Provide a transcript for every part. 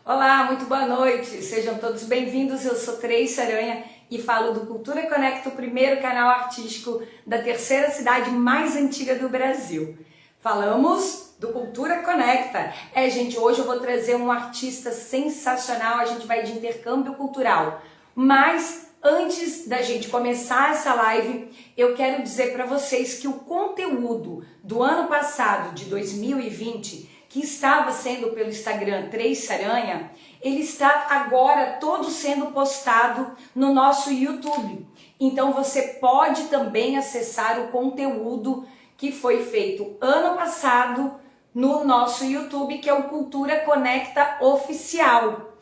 Olá, muito boa noite. Sejam todos bem-vindos. Eu sou Tracy Aranha e falo do Cultura Conecta, o primeiro canal artístico da terceira cidade mais antiga do Brasil. Falamos do Cultura Conecta. Gente, hoje eu vou trazer um artista sensacional. A gente vai de intercâmbio cultural. Mas antes da gente começar essa live, eu quero dizer para vocês que o conteúdo do ano passado, de 2020, que estava sendo pelo Instagram Tracy Aranha, ele está agora todo sendo postado no nosso YouTube. Então você pode também acessar o conteúdo que foi feito ano passado no nosso YouTube, que é o Cultura Conecta Oficial.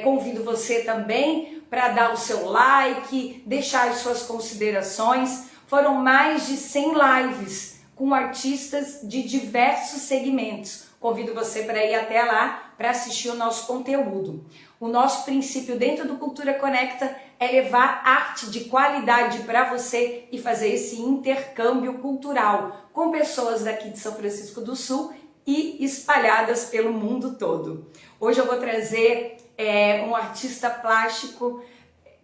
Convido você também para dar o seu like, deixar as suas considerações. Foram mais de 100 lives com artistas de diversos segmentos. Convido você para ir até lá para assistir o nosso conteúdo. O nosso princípio dentro do Cultura Conecta é levar arte de qualidade para você e fazer esse intercâmbio cultural com pessoas daqui de São Francisco do Sul e espalhadas pelo mundo todo. Hoje eu vou trazer um artista plástico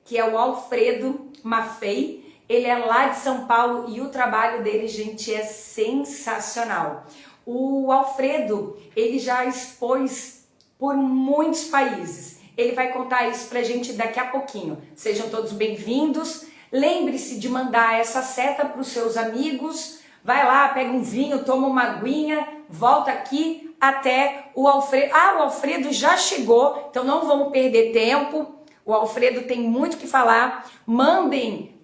que é o Alfredo Maffei. Ele é lá de São Paulo e o trabalho dele, gente, é sensacional. O Alfredo, ele já expôs por muitos países. Ele vai contar isso pra gente daqui a pouquinho. Sejam todos bem-vindos. Lembre-se de mandar essa seta para os seus amigos. Vai lá, pega um vinho, toma uma aguinha, volta aqui até o Alfredo. O Alfredo já chegou, então não vamos perder tempo. O Alfredo tem muito o que falar. Mandem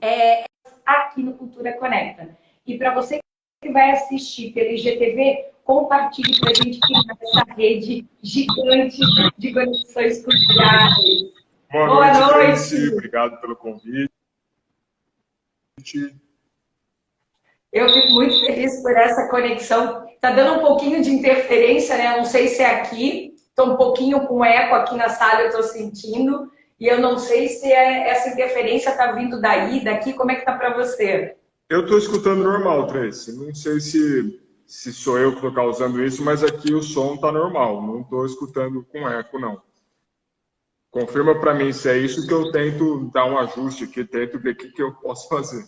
aqui no Cultura Conecta. E para você que vai assistir pelo IGTV, compartilhe para a gente criar essa rede gigante de conexões culturais. Boa noite. Obrigado pelo convite. Eu fico muito feliz por essa conexão. Tá dando um pouquinho de interferência, né? Não sei se é aqui. Estou um pouquinho com eco aqui na sala, eu estou sentindo. E eu não sei se essa interferência está vindo daí, daqui. Como é que tá para você? Eu estou escutando normal, Tracy. Não sei se sou eu que estou causando isso, mas aqui o som está normal. Não estou escutando com eco, não. Confirma para mim se é isso, que eu tento dar um ajuste aqui, tento ver o que eu posso fazer.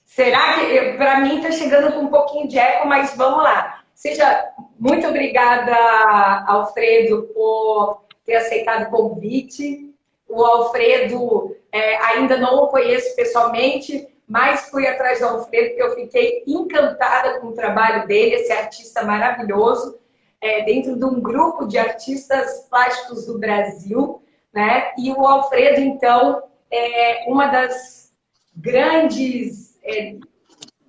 Será que, para mim, está chegando com um pouquinho de eco, mas vamos lá. Seja muito obrigada, Alfredo, por ter aceitado o convite. O Alfredo, ainda não o conheço pessoalmente, mas fui atrás do Alfredo, porque eu fiquei encantada com o trabalho dele, esse artista maravilhoso, dentro de um grupo de artistas plásticos do Brasil, né? E o Alfredo, então, uma das grandes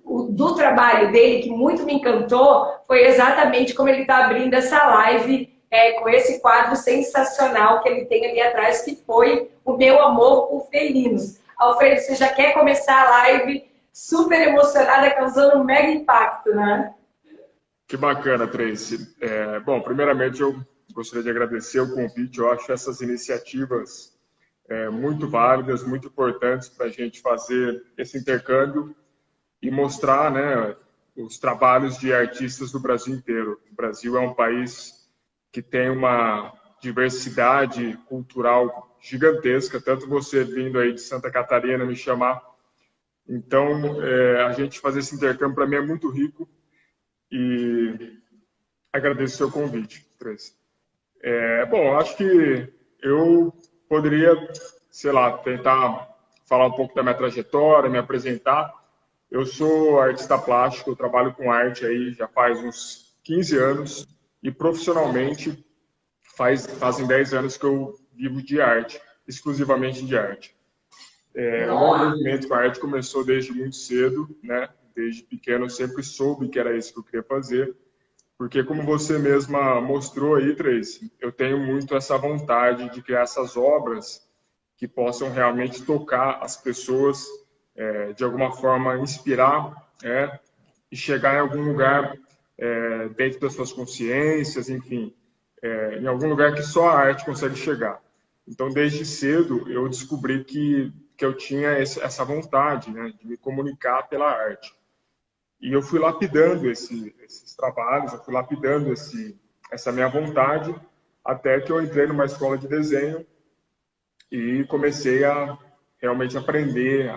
do trabalho dele, que muito me encantou, foi exatamente como ele está abrindo essa live com esse quadro sensacional que ele tem ali atrás, que foi o Meu Amor por Felinos. Alfredo, você já quer começar a live super emocionada, causando um mega impacto, né? Que bacana, Tracy. Bom, primeiramente eu gostaria de agradecer o convite. Eu acho essas iniciativas muito válidas, muito importantes para a gente fazer esse intercâmbio e mostrar, né, os trabalhos de artistas do Brasil inteiro. O Brasil é um país que tem uma diversidade cultural gigantesca, tanto você vindo aí de Santa Catarina me chamar. Então, a gente fazer esse intercâmbio para mim é muito rico e agradeço o seu convite, Tracy. Bom, acho que eu poderia, sei lá, tentar falar um pouco da minha trajetória, me apresentar. Eu sou artista plástico, eu trabalho com arte aí já faz uns 15 anos e profissionalmente fazem 10 anos que eu vivo de arte, exclusivamente de arte. O meu envolvimento com a arte começou desde muito cedo, né? Desde pequeno eu sempre soube que era isso que eu queria fazer, porque como você mesma mostrou aí, Tracy, eu tenho muito essa vontade de criar essas obras que possam realmente tocar as pessoas, de alguma forma inspirar, e chegar em algum lugar dentro das suas consciências, enfim, em algum lugar que só a arte consegue chegar. Então, desde cedo, eu descobri que eu tinha essa vontade, né, de me comunicar pela arte. E eu fui lapidando esses trabalhos, eu fui lapidando essa minha vontade, até que eu entrei numa escola de desenho e comecei a realmente aprender,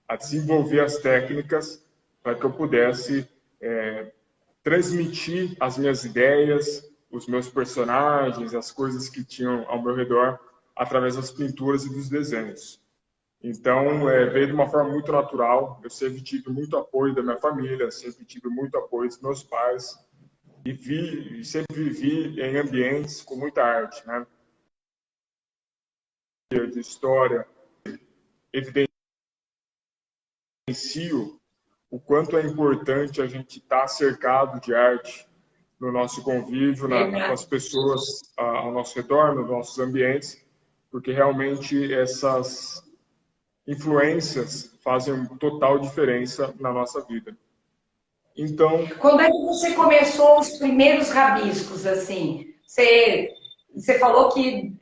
a desenvolver as técnicas para que eu pudesse transmitir as minhas ideias, os meus personagens, as coisas que tinham ao meu redor, através das pinturas e dos desenhos. Então, veio de uma forma muito natural. Eu sempre tive muito apoio da minha família, sempre tive muito apoio dos meus pais e sempre vivi em ambientes com muita arte, né? De história, evidencio o quanto é importante a gente estar cercado de arte no nosso convívio, com as pessoas ao nosso redor, nos nossos ambientes, porque realmente essas influências fazem total diferença na nossa vida. Então, quando é que você começou os primeiros rabiscos, assim? Você falou que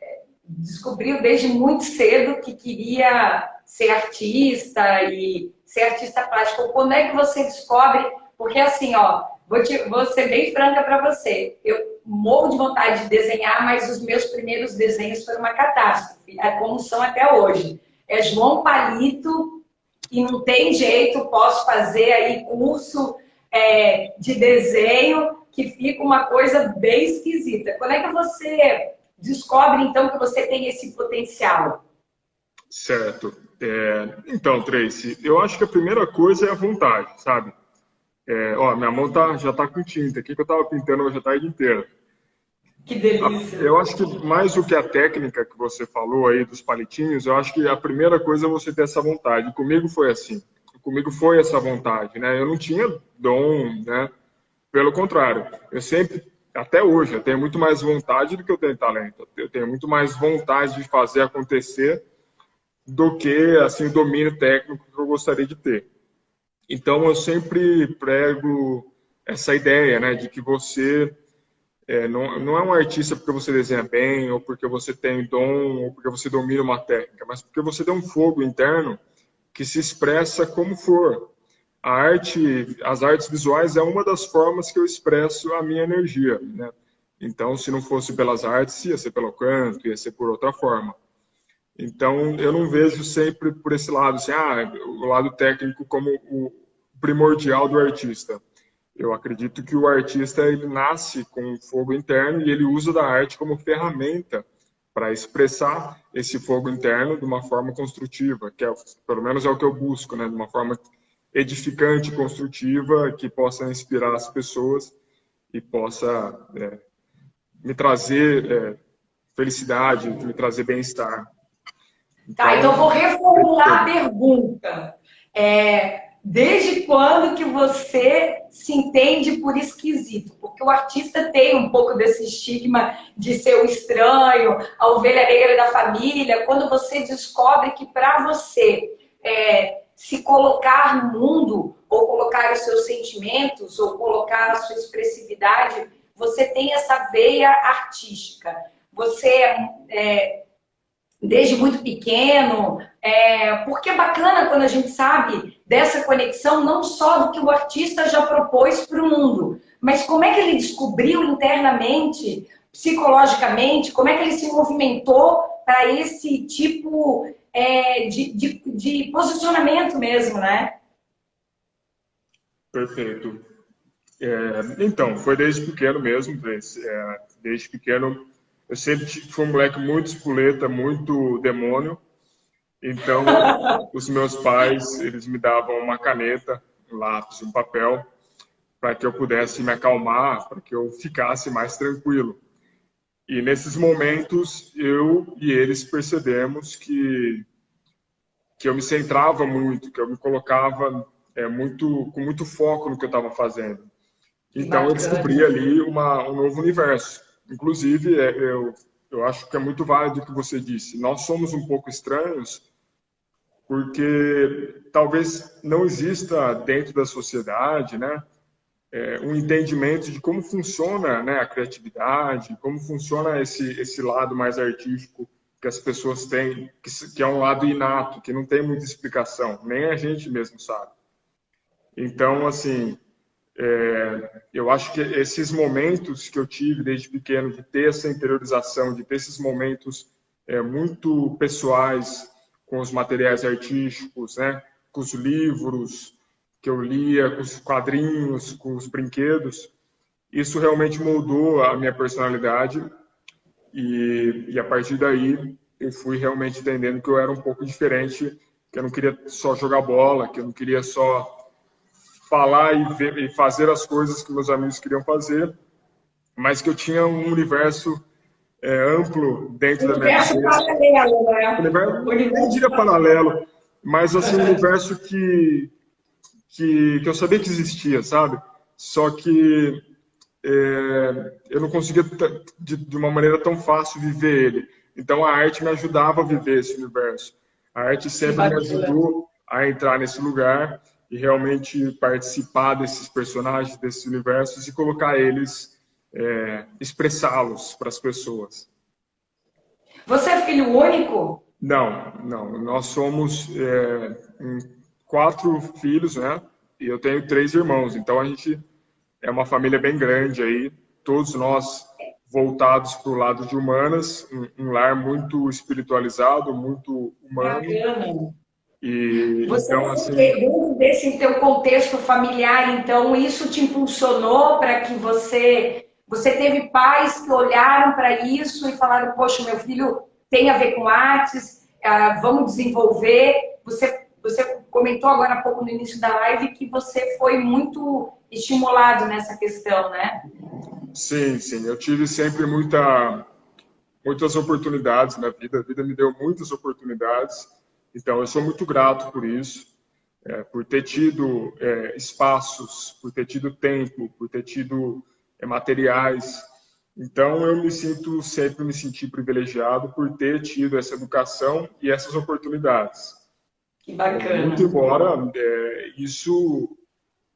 descobriu desde muito cedo que queria ser artista e ser artista plástico. Quando é que você descobre? Porque assim, ó, vou ser bem franca para você. Eu morro de vontade de desenhar, mas os meus primeiros desenhos foram uma catástrofe, como são até hoje. É João Palito e não tem jeito, posso fazer aí curso de desenho que fica uma coisa bem esquisita. Quando é que você descobre, então, que você tem esse potencial? certo. Então, Tracy, eu acho que a primeira coisa é a vontade, sabe? Minha mão já tá com tinta aqui, que eu tava pintando hoje a tarde inteira. Que delícia! Eu acho que mais do que a técnica que você falou aí dos palitinhos, eu acho que a primeira coisa é você ter essa vontade. Comigo foi assim. Comigo foi essa vontade, né? Eu não tinha dom, né? Pelo contrário, eu sempre, até hoje, eu tenho muito mais vontade do que eu tenho talento. Eu tenho muito mais vontade de fazer acontecer do que, assim, o domínio técnico que eu gostaria de ter. Então, eu sempre prego essa ideia, né? De que você não é um artista porque você desenha bem, ou porque você tem dom, ou porque você domina uma técnica, mas porque você tem um fogo interno que se expressa como for. As artes visuais é uma das formas que eu expresso a minha energia, né? Então, se não fosse pelas artes, ia ser pelo canto, ia ser por outra forma. Então, eu não vejo sempre por esse lado, assim, o lado técnico como o primordial do artista. Eu acredito que o artista ele nasce com um fogo interno e ele usa da arte como ferramenta para expressar esse fogo interno de uma forma construtiva, que pelo menos é o que eu busco, né? De uma forma edificante, construtiva, que possa inspirar as pessoas e possa me trazer felicidade, me trazer bem-estar. Tá, então eu vou reformular a pergunta. Desde quando que você se entende por esquisito? Porque o artista tem um pouco desse estigma de ser o estranho, a ovelha negra da família. Quando você descobre que para você se colocar no mundo, ou colocar os seus sentimentos, ou colocar a sua expressividade, você tem essa veia artística. Você desde muito pequeno, porque é bacana quando a gente sabe dessa conexão, não só do que o artista já propôs para o mundo, mas como é que ele descobriu internamente, psicologicamente, como é que ele se movimentou para esse tipo de posicionamento mesmo, né? Perfeito. Então, foi desde pequeno mesmo, desde pequeno eu sempre fui um moleque muito espoleta, muito demônio. Então, os meus pais, eles me davam uma caneta, um lápis, um papel, para que eu pudesse me acalmar, para que eu ficasse mais tranquilo. E nesses momentos, eu e eles percebemos que eu me centrava muito, que eu me colocava com muito foco no que eu estava fazendo. Então, eu descobri ali um novo universo. Inclusive, eu acho que é muito válido o que você disse. Nós somos um pouco estranhos porque talvez não exista dentro da sociedade, né, um entendimento de como funciona, né, a criatividade, como funciona esse lado mais artístico que as pessoas têm, que é um lado inato, que não tem muita explicação, nem a gente mesmo sabe. Então, assim, Eu acho que esses momentos que eu tive desde pequeno, de ter essa interiorização, de ter esses momentos muito pessoais com os materiais artísticos, né? Com os livros que eu lia, com os quadrinhos, com os brinquedos, isso realmente moldou a minha personalidade e a partir daí eu fui realmente entendendo que eu era um pouco diferente, que eu não queria só jogar bola, que eu não queria só falar e fazer as coisas que meus amigos queriam fazer, mas que eu tinha um universo amplo dentro da minha Universo cabeça. paralelo, né? Não diria paralelo, mas assim, um universo que eu sabia que existia, sabe? Só que eu não conseguia de uma maneira tão fácil viver ele. Então a arte me ajudava a viver esse universo. A arte sempre me ajudou a entrar nesse lugar e realmente participar desses personagens, desses universos e colocar eles, expressá-los para as pessoas. Você é filho único? Não, não. Nós somos 4 filhos, né? E eu tenho 3 irmãos. Então a gente é uma família bem grande aí. Todos nós voltados para o lado de humanas, um lar muito espiritualizado, muito humano. Bacana. E Você, então assim, dentro desse teu contexto familiar, então isso te impulsionou para que você teve pais que olharam para isso e falaram, poxa, meu filho tem a ver com artes, vamos desenvolver. Você comentou agora há pouco no início da live que você foi muito estimulado nessa questão, né? sim, sim. Eu tive sempre muitas oportunidades na vida. A vida me deu muitas oportunidades. Então, eu sou muito grato por isso, por ter tido espaços, por ter tido tempo, por ter tido materiais. Então, sempre me senti privilegiado por ter tido essa educação e essas oportunidades. Que bacana. Muito embora isso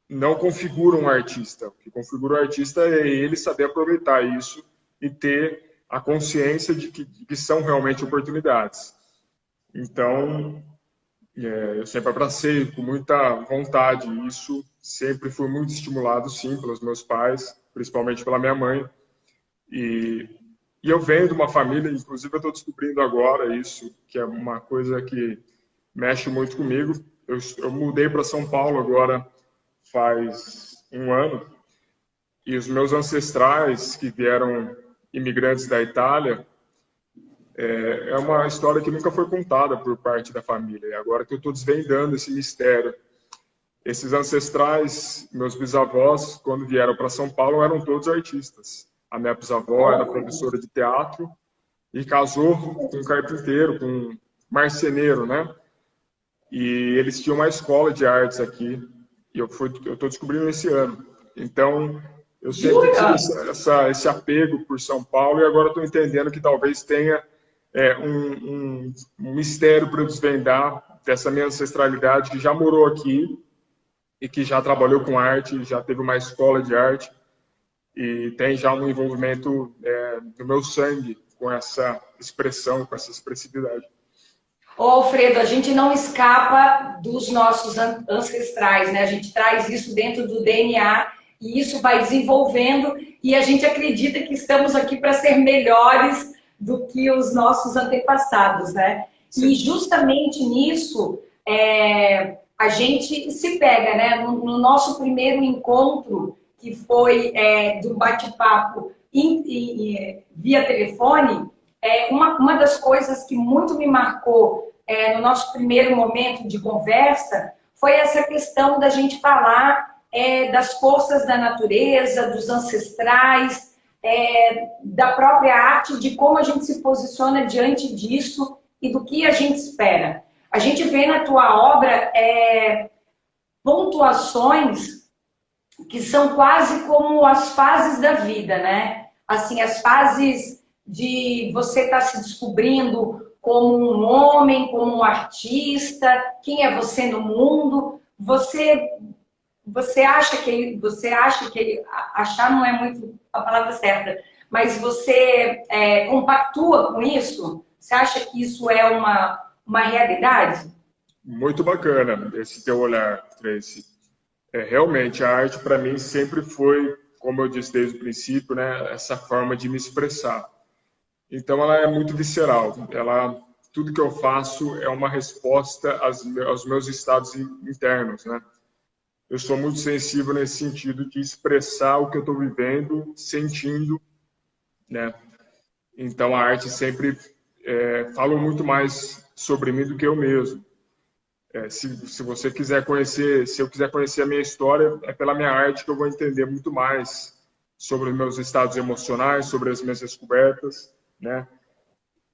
não configura um artista. O que configura o artista é ele saber aproveitar isso e ter a consciência de que são realmente oportunidades. Então, eu sempre abracei com muita vontade isso, sempre fui muito estimulado, sim, pelos meus pais, principalmente pela minha mãe. E eu venho de uma família, inclusive eu estou descobrindo agora isso, que é uma coisa que mexe muito comigo. Eu mudei para São Paulo agora faz um ano, e os meus ancestrais, que vieram imigrantes da Itália, é uma história que nunca foi contada por parte da família. E agora que eu estou desvendando esse mistério. Esses ancestrais, meus bisavós, quando vieram para São Paulo, eram todos artistas. A minha bisavó era professora de teatro e casou com um carpinteiro, com um marceneiro, né? E eles tinham uma escola de artes aqui. E eu estou descobrindo esse ano. Então, eu sempre tive esse apego por São Paulo e agora estou entendendo que talvez tenha um mistério para eu desvendar dessa minha ancestralidade que já morou aqui e que já trabalhou com arte, já teve uma escola de arte e tem já um envolvimento no meu sangue com essa expressão, com essa expressividade. Ô, Alfredo, a gente não escapa dos nossos ancestrais, né? A gente traz isso dentro do DNA e isso vai desenvolvendo e a gente acredita que estamos aqui para ser melhores do que os nossos antepassados, né? Sim. E justamente nisso a gente se pega, né? No nosso primeiro encontro, que foi do bate-papo via telefone, uma das coisas que muito me marcou no nosso primeiro momento de conversa foi essa questão da gente falar das forças da natureza, dos ancestrais, da própria arte, de como a gente se posiciona diante disso e do que a gente espera. A gente vê na tua obra pontuações que são quase como as fases da vida, né? Assim, as fases de você estar se descobrindo como um homem, como um artista, quem é você no mundo. Você acha que achar não é muito a palavra certa, mas você compactua com isso? Você acha que isso é uma realidade? Muito bacana esse teu olhar, Tracy. Realmente, a arte para mim sempre foi, como eu disse desde o princípio, né, essa forma de me expressar. Então, ela é muito visceral. Tudo que eu faço é uma resposta aos meus estados internos, né? Eu sou muito sensível nesse sentido de expressar o que eu estou vivendo, sentindo, né? Então, a arte sempre fala muito mais sobre mim do que eu mesmo. Se você quiser conhecer, se eu quiser conhecer a minha história, é pela minha arte que eu vou entender muito mais sobre os meus estados emocionais, sobre as minhas descobertas, né?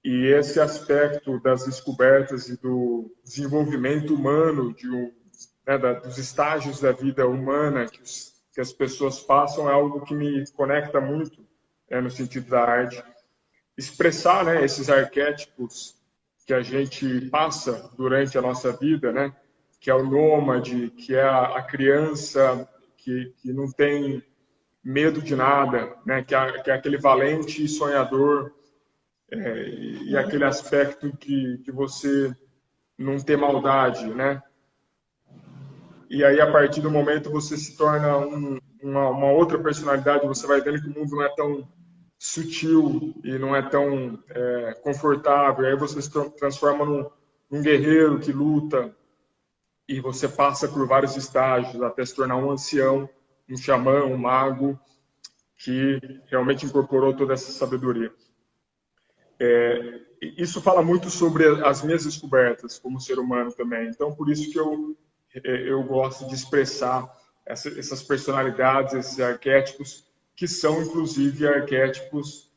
E esse aspecto das descobertas e do desenvolvimento humano, dos estágios da vida humana que as pessoas passam, é algo que me conecta muito, no sentido da arte. Expressar, né, esses arquétipos que a gente passa durante a nossa vida, né, que é o nômade, que é a criança que não tem medo de nada, né, que é aquele valente sonhador, e aquele aspecto de você não ter maldade, né? E aí, a partir do momento, você se torna uma outra personalidade, você vai vendo que o mundo não é tão sutil e não é tão confortável. E aí você se transforma num guerreiro que luta e você passa por vários estágios até se tornar um ancião, um xamã, um mago que realmente incorporou toda essa sabedoria. Isso fala muito sobre as minhas descobertas como ser humano também. Então, por isso que eu gosto de expressar essas personalidades, esses arquétipos, que são, inclusive, arquétipos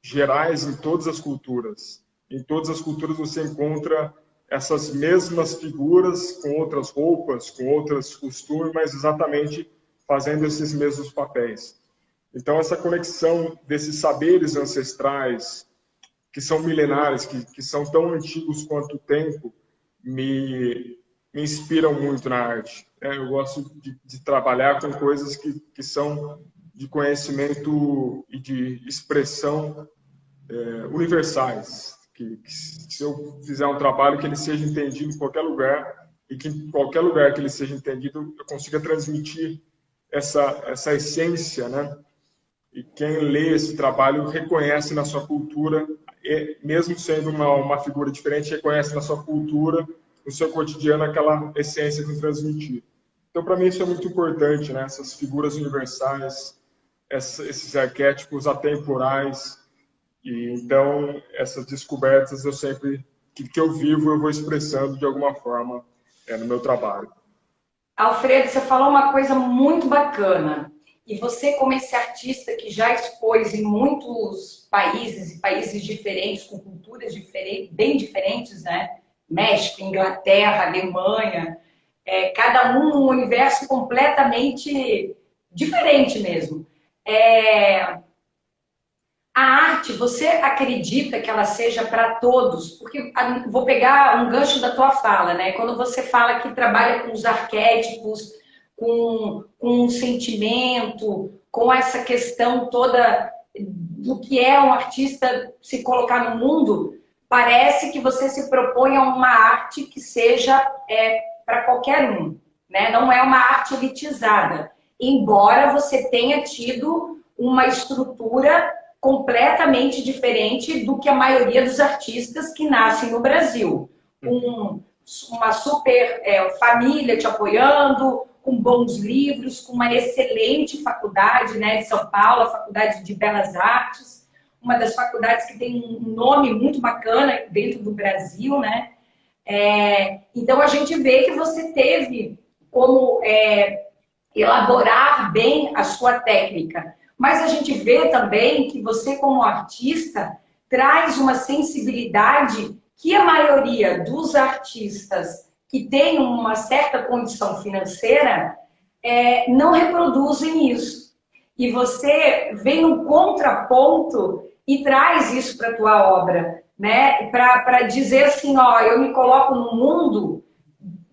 gerais em todas as culturas. Em todas as culturas você encontra essas mesmas figuras, com outras roupas, com outros costumes, mas exatamente fazendo esses mesmos papéis. Então, essa conexão desses saberes ancestrais, que são milenares, que são tão antigos quanto o tempo, me inspiram muito na arte. Eu gosto de trabalhar com coisas que são de conhecimento e de expressão universais. Que se eu fizer um trabalho que ele seja entendido em qualquer lugar, e que em qualquer lugar que ele seja entendido, eu consiga transmitir essa essência, né? E quem lê esse trabalho reconhece na sua cultura, mesmo sendo uma figura diferente, reconhece na sua cultura, no seu cotidiano, aquela essência de transmitir. Então, para mim, isso é muito importante, né? Essas figuras universais, esses arquétipos atemporais. E, então, essas descobertas, eu sempre, que eu vivo, eu vou expressando de alguma forma no meu trabalho. Alfredo, você falou uma coisa muito bacana. E você, como esse artista que já expôs em muitos países, e países diferentes, com culturas diferentes, bem diferentes, né? México, Inglaterra, Alemanha, cada um num universo completamente diferente mesmo. A arte, você acredita que ela seja para todos? Porque vou pegar um gancho da tua fala, né? Quando você fala que trabalha com os arquétipos, com um sentimento, com essa questão toda do que é um artista se colocar no mundo, parece que você se propõe a uma arte que seja para qualquer um, né? Não é uma arte elitizada, embora você tenha tido uma estrutura completamente diferente do que a maioria dos artistas que nascem no Brasil. Uma super família te apoiando, com bons livros, com uma excelente faculdade, né, de São Paulo, a Faculdade de Belas Artes, uma das faculdades que tem um nome muito bacana dentro do Brasil, né? Então a gente vê que você teve como elaborar bem a sua técnica. Mas a gente vê também que você, como artista, traz uma sensibilidade que a maioria dos artistas que têm uma certa condição financeira não reproduzem isso. E você vem um contraponto e traz isso para a tua obra, né? Para dizer assim, ó, eu me coloco no mundo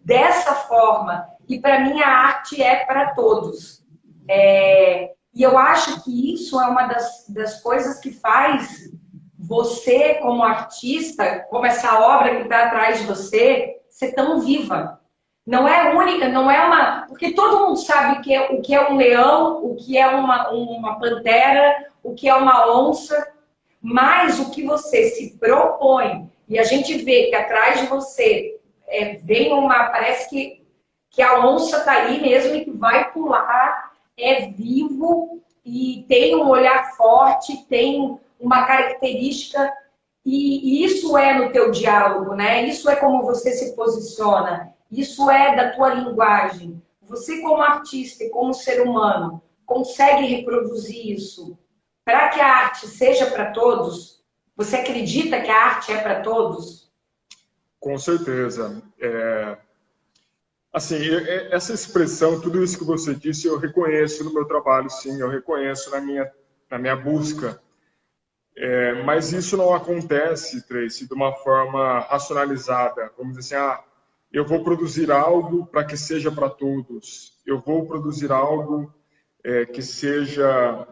dessa forma e para mim a arte é para todos. E eu acho que isso é uma das coisas que faz você, como artista, como essa obra que está atrás de você, ser tão viva. Não é única, não é uma... Porque todo mundo sabe o que é um leão, o que é uma pantera, o que é uma onça, mas o que você se propõe, e a gente vê que atrás de você vem uma... Parece que a onça está aí mesmo e que vai pular, é vivo e tem um olhar forte, tem uma característica, e isso é no teu diálogo, né? Isso é como você se posiciona, isso é da tua linguagem. Você como artista e como ser humano consegue reproduzir isso para que a arte seja para todos? Você acredita que a arte é para todos? Com certeza. Assim, essa expressão, tudo isso que você disse, eu reconheço no meu trabalho, sim, eu reconheço na minha busca. Mas isso não acontece, Tracy, de uma forma racionalizada. Vamos dizer assim, eu vou produzir algo para que seja para todos. Eu vou produzir algo que seja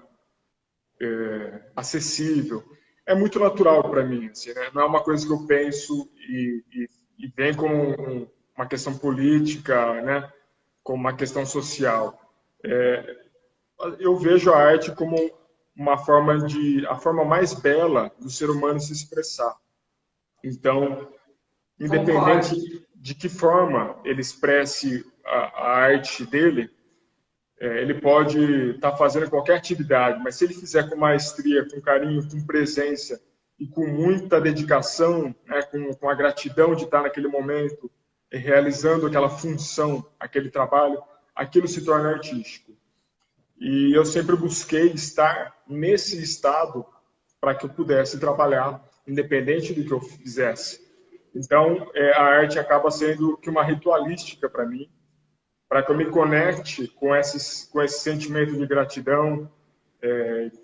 acessível. É muito natural para mim, assim, né? Não é uma coisa que eu penso e vem como uma questão política, né? Como uma questão social. Eu vejo a arte como a forma mais bela do ser humano se expressar. Então, independente de que forma ele expresse a arte dele, ele pode estar fazendo qualquer atividade, mas se ele fizer com maestria, com carinho, com presença e com muita dedicação, né, com a gratidão de estar naquele momento, realizando aquela função, aquele trabalho, aquilo se torna artístico. E eu sempre busquei estar nesse estado para que eu pudesse trabalhar, independente do que eu fizesse. Então, a arte acaba sendo que uma ritualística para mim, para que eu me conecte com esse sentimento de gratidão,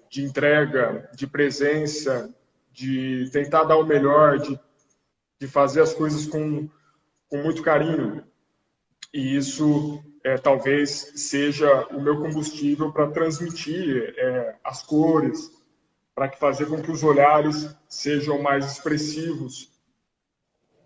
de entrega, de presença, de tentar dar o melhor, de fazer as coisas com muito carinho. E isso talvez seja o meu combustível para transmitir as cores, para fazer com que os olhares sejam mais expressivos.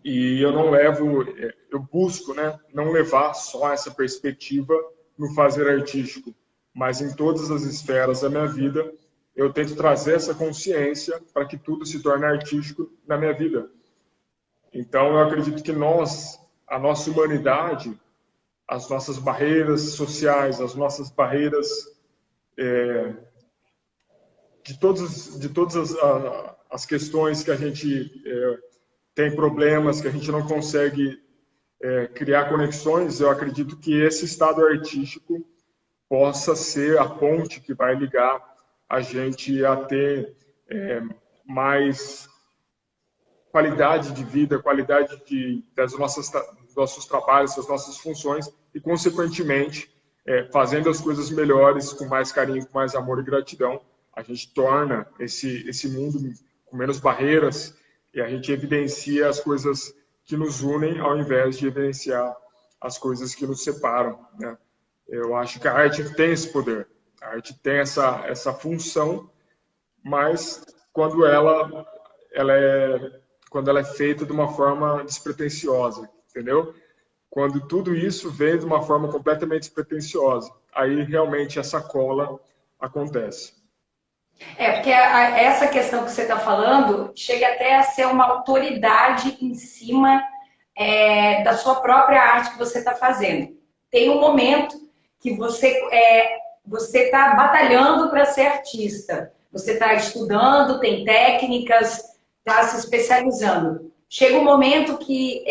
E eu busco, né, não levar só essa perspectiva no fazer artístico, mas em todas as esferas da minha vida, eu tento trazer essa consciência para que tudo se torne artístico na minha vida. Então, eu acredito que a nossa humanidade, as nossas barreiras sociais, as nossas barreiras de todas as questões que a gente tem problemas, que a gente não consegue criar conexões, eu acredito que esse estado artístico possa ser a ponte que vai ligar a gente a ter mais qualidade de vida, qualidade dos nossos trabalhos, das nossas funções e, consequentemente, fazendo as coisas melhores, com mais carinho, com mais amor e gratidão, a gente torna esse mundo com menos barreiras e a gente evidencia as coisas que nos unem ao invés de evidenciar as coisas que nos separam, né? Eu acho que a arte tem esse poder, a arte tem essa função, mas quando ela é feita de uma forma despretensiosa, entendeu? Quando tudo isso vem de uma forma completamente despretensiosa, aí realmente essa cola acontece. Porque essa questão que você está falando chega até a ser uma autoridade em cima da sua própria arte que você está fazendo. Tem um momento que você está batalhando para ser artista. Você está estudando, tem técnicas, está se especializando. Chega um momento que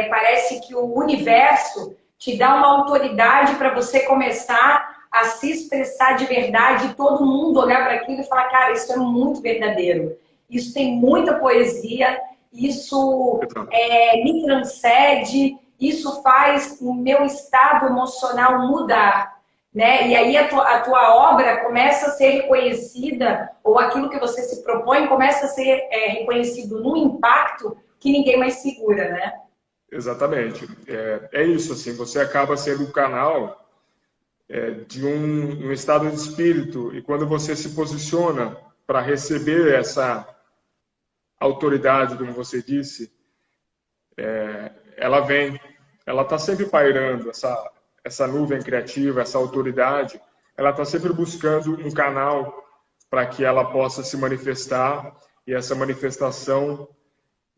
parece que o universo te dá uma autoridade para você começar a se expressar de verdade, e todo mundo olhar para aquilo e falar, cara, isso é muito verdadeiro, isso tem muita poesia, isso me transcende, isso faz o meu estado emocional mudar, né? E aí a tua obra começa a ser reconhecida, ou aquilo que você se propõe começa a ser reconhecido num impacto que ninguém mais segura, né? Exatamente. É isso, assim, você acaba sendo o canal de um estado de espírito, e quando você se posiciona para receber essa autoridade, como você disse, ela vem ela está sempre pairando, essa nuvem criativa, essa autoridade, ela está sempre buscando um canal para que ela possa se manifestar e essa manifestação,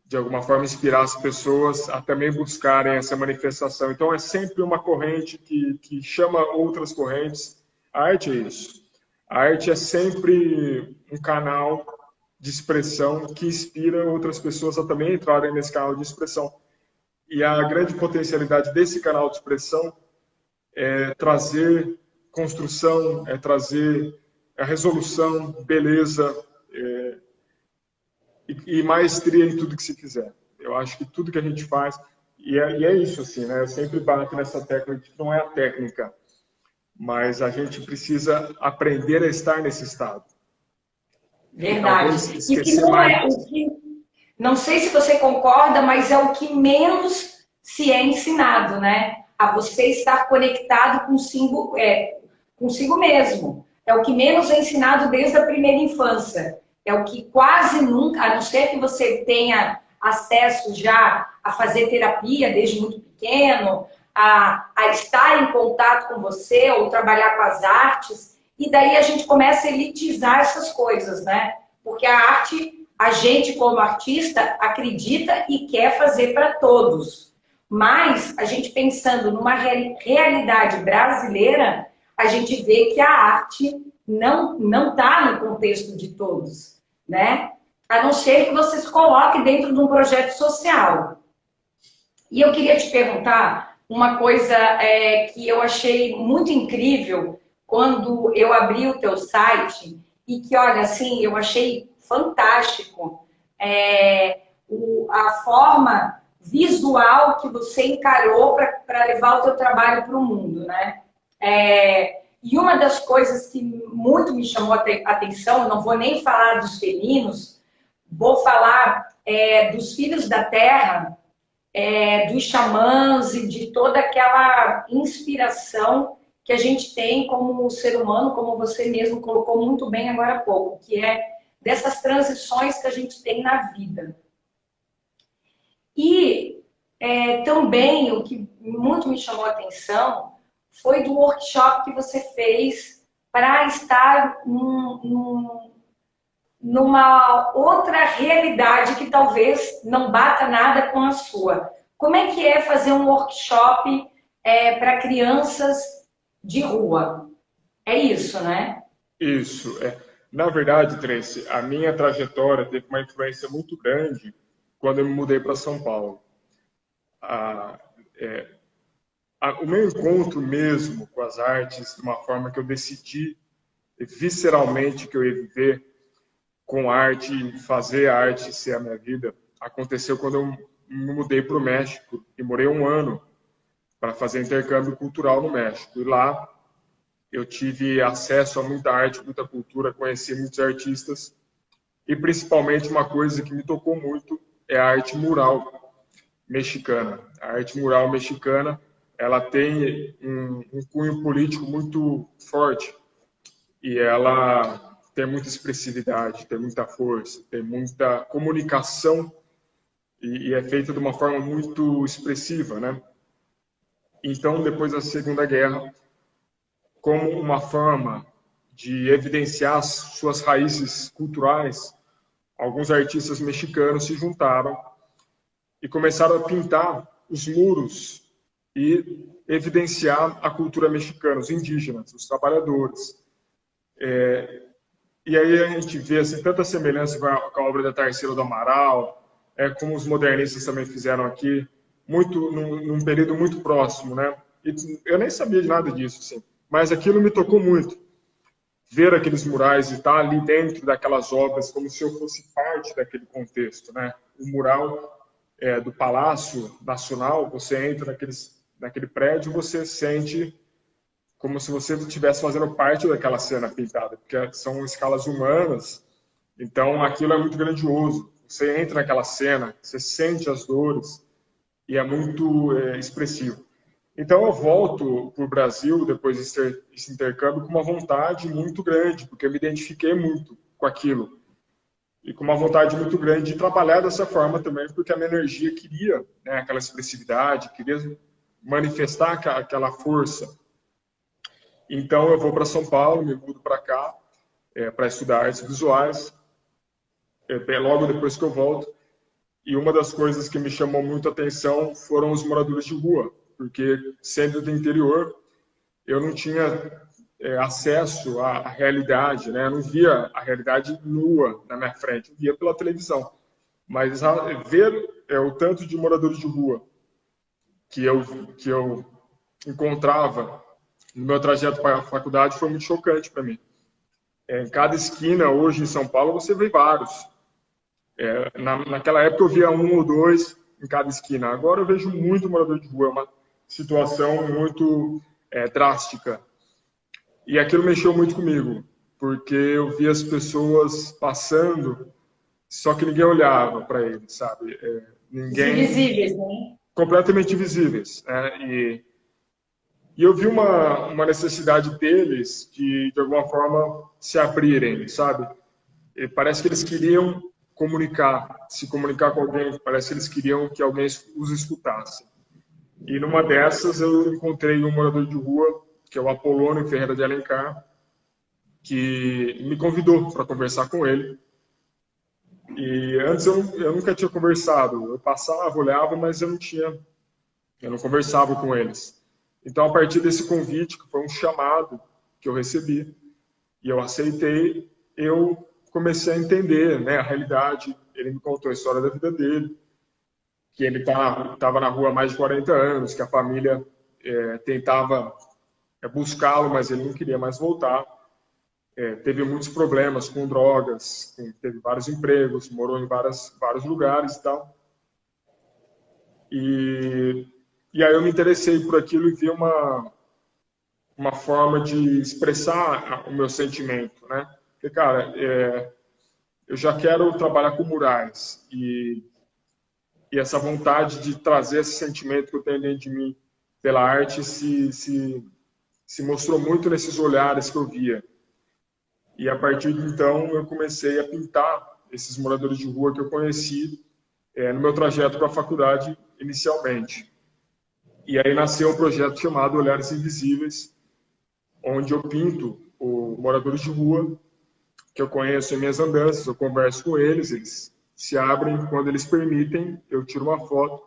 de alguma forma, inspirar as pessoas a também buscarem essa manifestação. Então, é sempre uma corrente que chama outras correntes. A arte é isso. A arte é sempre um canal de expressão que inspira outras pessoas a também entrarem nesse canal de expressão. E a grande potencialidade desse canal de expressão é trazer construção, é trazer a resolução, beleza e maestria em tudo que se fizer. Eu acho que tudo que a gente faz, e é isso, assim, né? Eu sempre bato nessa tecla de que não é a técnica, mas a gente precisa aprender a estar nesse estado. Verdade. E que não é o que, não sei se você concorda, mas é o que menos se é ensinado, né? A você estar conectado consigo mesmo. É o que menos é ensinado desde a primeira infância. É o que quase nunca, a não ser que você tenha acesso já a fazer terapia desde muito pequeno, a estar em contato com você ou trabalhar com as artes, e daí a gente começa a elitizar essas coisas, né? Porque a arte, a gente como artista acredita e quer fazer para todos. Mas a gente pensando numa realidade brasileira, a gente vê que a arte não está no contexto de todos, né? A não ser que você se coloque dentro de um projeto social. E eu queria te perguntar uma coisa que eu achei muito incrível quando eu abri o teu site e que, olha, assim, eu achei fantástico a forma visual que você encarou para levar o teu trabalho para o mundo, né? E uma das coisas que muito me chamou a atenção, eu não vou nem falar dos felinos, vou falar dos filhos da terra, dos xamãs e de toda aquela inspiração que a gente tem como ser humano, como você mesmo colocou muito bem agora há pouco, que é dessas transições que a gente tem na vida. E também o que muito me chamou a atenção foi do workshop que você fez para estar numa outra realidade que talvez não bata nada com a sua. Como é que é fazer um workshop para crianças de rua? É isso, né? Isso. Na verdade, Tracy, a minha trajetória teve uma influência muito grande quando eu me mudei para São Paulo. O meu encontro mesmo com as artes, de uma forma que eu decidi visceralmente que eu ia viver com arte, fazer a arte ser a minha vida, aconteceu quando eu me mudei para o México e morei um ano para fazer intercâmbio cultural no México. E lá eu tive acesso a muita arte, muita cultura, conheci muitos artistas e principalmente uma coisa que me tocou muito é a arte mural mexicana. A arte mural mexicana, ela tem um cunho político muito forte e ela tem muita expressividade, tem muita força, tem muita comunicação e é feita de uma forma muito expressiva, né? Então, depois da Segunda Guerra, como uma forma de evidenciar suas raízes culturais, alguns artistas mexicanos se juntaram e começaram a pintar os muros e evidenciar a cultura mexicana, os indígenas, os trabalhadores. E aí a gente vê assim, tanta semelhança com a obra da Tarsila do Amaral, como os modernistas também fizeram aqui, muito num período muito próximo, né? E eu nem sabia de nada disso, assim, mas aquilo me tocou muito. Ver aqueles murais e estar ali dentro daquelas obras como se eu fosse parte daquele contexto, né? O mural do Palácio Nacional, você entra naquele prédio, você sente como se você estivesse fazendo parte daquela cena pintada, porque são escalas humanas, então aquilo é muito grandioso. Você entra naquela cena, você sente as dores e é muito expressivo. Então eu volto para o Brasil, depois desse intercâmbio, com uma vontade muito grande, porque eu me identifiquei muito com aquilo. E com uma vontade muito grande de trabalhar dessa forma também, porque a minha energia queria, né, aquela expressividade, queria manifestar aquela força. Então eu vou para São Paulo, me mudo para cá para estudar artes visuais, logo depois que eu volto. E uma das coisas que me chamou muito a atenção foram os moradores de rua, porque sendo do interior, eu não tinha acesso à realidade, né? Eu não via a realidade nua na minha frente, eu via pela televisão. Mas ver o tanto de moradores de rua que eu encontrava no meu trajeto para a faculdade foi muito chocante para mim. Em cada esquina, hoje em São Paulo, você vê vários. Naquela época eu via um ou dois em cada esquina. Agora eu vejo muito morador de rua, é uma situação muito drástica. E aquilo mexeu muito comigo, porque eu via as pessoas passando, só que ninguém olhava para eles, sabe? Ninguém... Invisíveis, né? Completamente invisíveis. E eu vi uma necessidade deles de alguma forma, se abrirem, sabe? E parece que eles queriam se comunicar com alguém, parece que eles queriam que alguém os escutasse. E numa dessas eu encontrei um morador de rua, que é o Apolônio Ferreira de Alencar, que me convidou para conversar com ele. E antes eu nunca tinha conversado, eu passava, olhava, mas eu não conversava com eles. Então, a partir desse convite, que foi um chamado que eu recebi, e eu aceitei, eu comecei a entender, né, a realidade. Ele me contou a história da vida dele, que ele estava na rua há mais de 40 anos, que a família tentava buscá-lo, mas ele não queria mais voltar. Teve muitos problemas com drogas, teve vários empregos, morou em vários lugares e tal. E aí eu me interessei por aquilo e vi uma forma de expressar o meu sentimento, né? Porque, cara, eu já quero trabalhar com murais e essa vontade de trazer esse sentimento que eu tenho dentro de mim pela arte se mostrou muito nesses olhares que eu via. E a partir de então eu comecei a pintar esses moradores de rua que eu conheci no meu trajeto para a faculdade inicialmente. E aí nasceu um projeto chamado Olhares Invisíveis, onde eu pinto os moradores de rua que eu conheço em minhas andanças, eu converso com eles, eles se abrem, quando eles permitem, eu tiro uma foto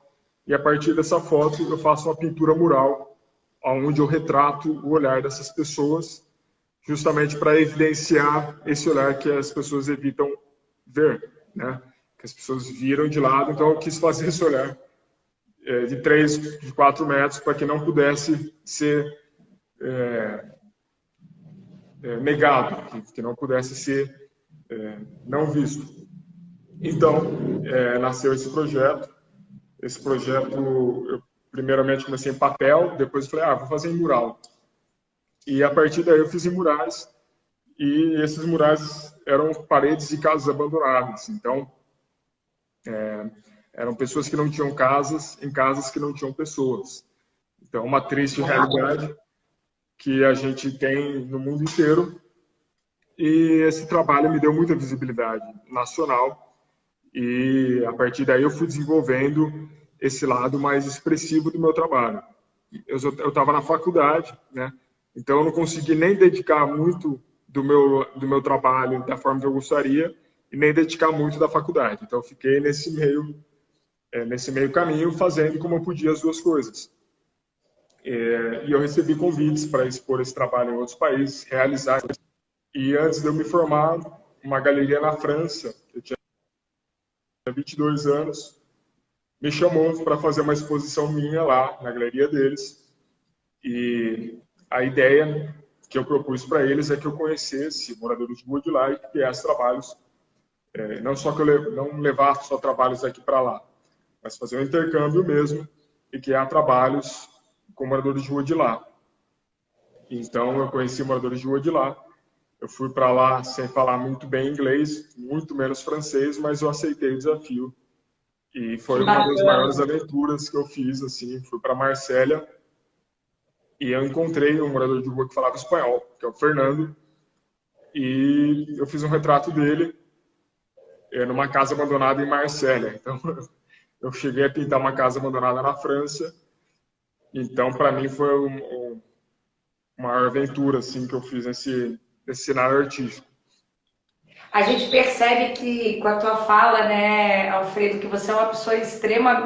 e a partir dessa foto eu faço uma pintura mural, onde eu retrato o olhar dessas pessoas, justamente para evidenciar esse olhar que as pessoas evitam ver, né? Que as pessoas viram de lado, então eu quis fazer esse olhar de 3, de 4 metros, para que não pudesse ser negado, que não pudesse ser não visto. Então, nasceu esse projeto. Esse projeto, eu primeiramente comecei em papel, depois falei, vou fazer em mural. E a partir daí eu fiz em murais, e esses murais eram paredes de casas abandonadas. Então, eram pessoas que não tinham casas, em casas que não tinham pessoas. Então, uma triste realidade que a gente tem no mundo inteiro. E esse trabalho me deu muita visibilidade nacional. E, a partir daí, eu fui desenvolvendo esse lado mais expressivo do meu trabalho. Eu estava na faculdade, né? Então, eu não consegui nem dedicar muito do meu trabalho da forma que eu gostaria e nem dedicar muito da faculdade. Então, eu fiquei nesse meio caminho, fazendo como eu podia as duas coisas. E eu recebi convites para expor esse trabalho em outros países, realizar. E antes de eu me formar, uma galeria na França, eu tinha 22 anos, me chamou para fazer uma exposição minha lá, na galeria deles. E a ideia que eu propus para eles é que eu conhecesse moradores de rua de lá e que criasse trabalhos, não só que eu não levar só trabalhos daqui para lá, mas fazer um intercâmbio mesmo e criar trabalhos com moradores de rua de lá. Então, eu conheci moradores de rua de lá. Eu fui para lá sem falar muito bem inglês, muito menos francês, mas eu aceitei o desafio. E foi uma das maiores aventuras que eu fiz, assim. Fui para Marsella e eu encontrei um morador de rua que falava espanhol, que é o Fernando. E eu fiz um retrato dele numa casa abandonada em Marsella. Então, eu cheguei a pintar uma casa abandonada na França Então, para mim, foi uma maior aventura assim, que eu fiz nesse cenário artístico. A gente percebe que com a tua fala, né, Alfredo, que você é uma pessoa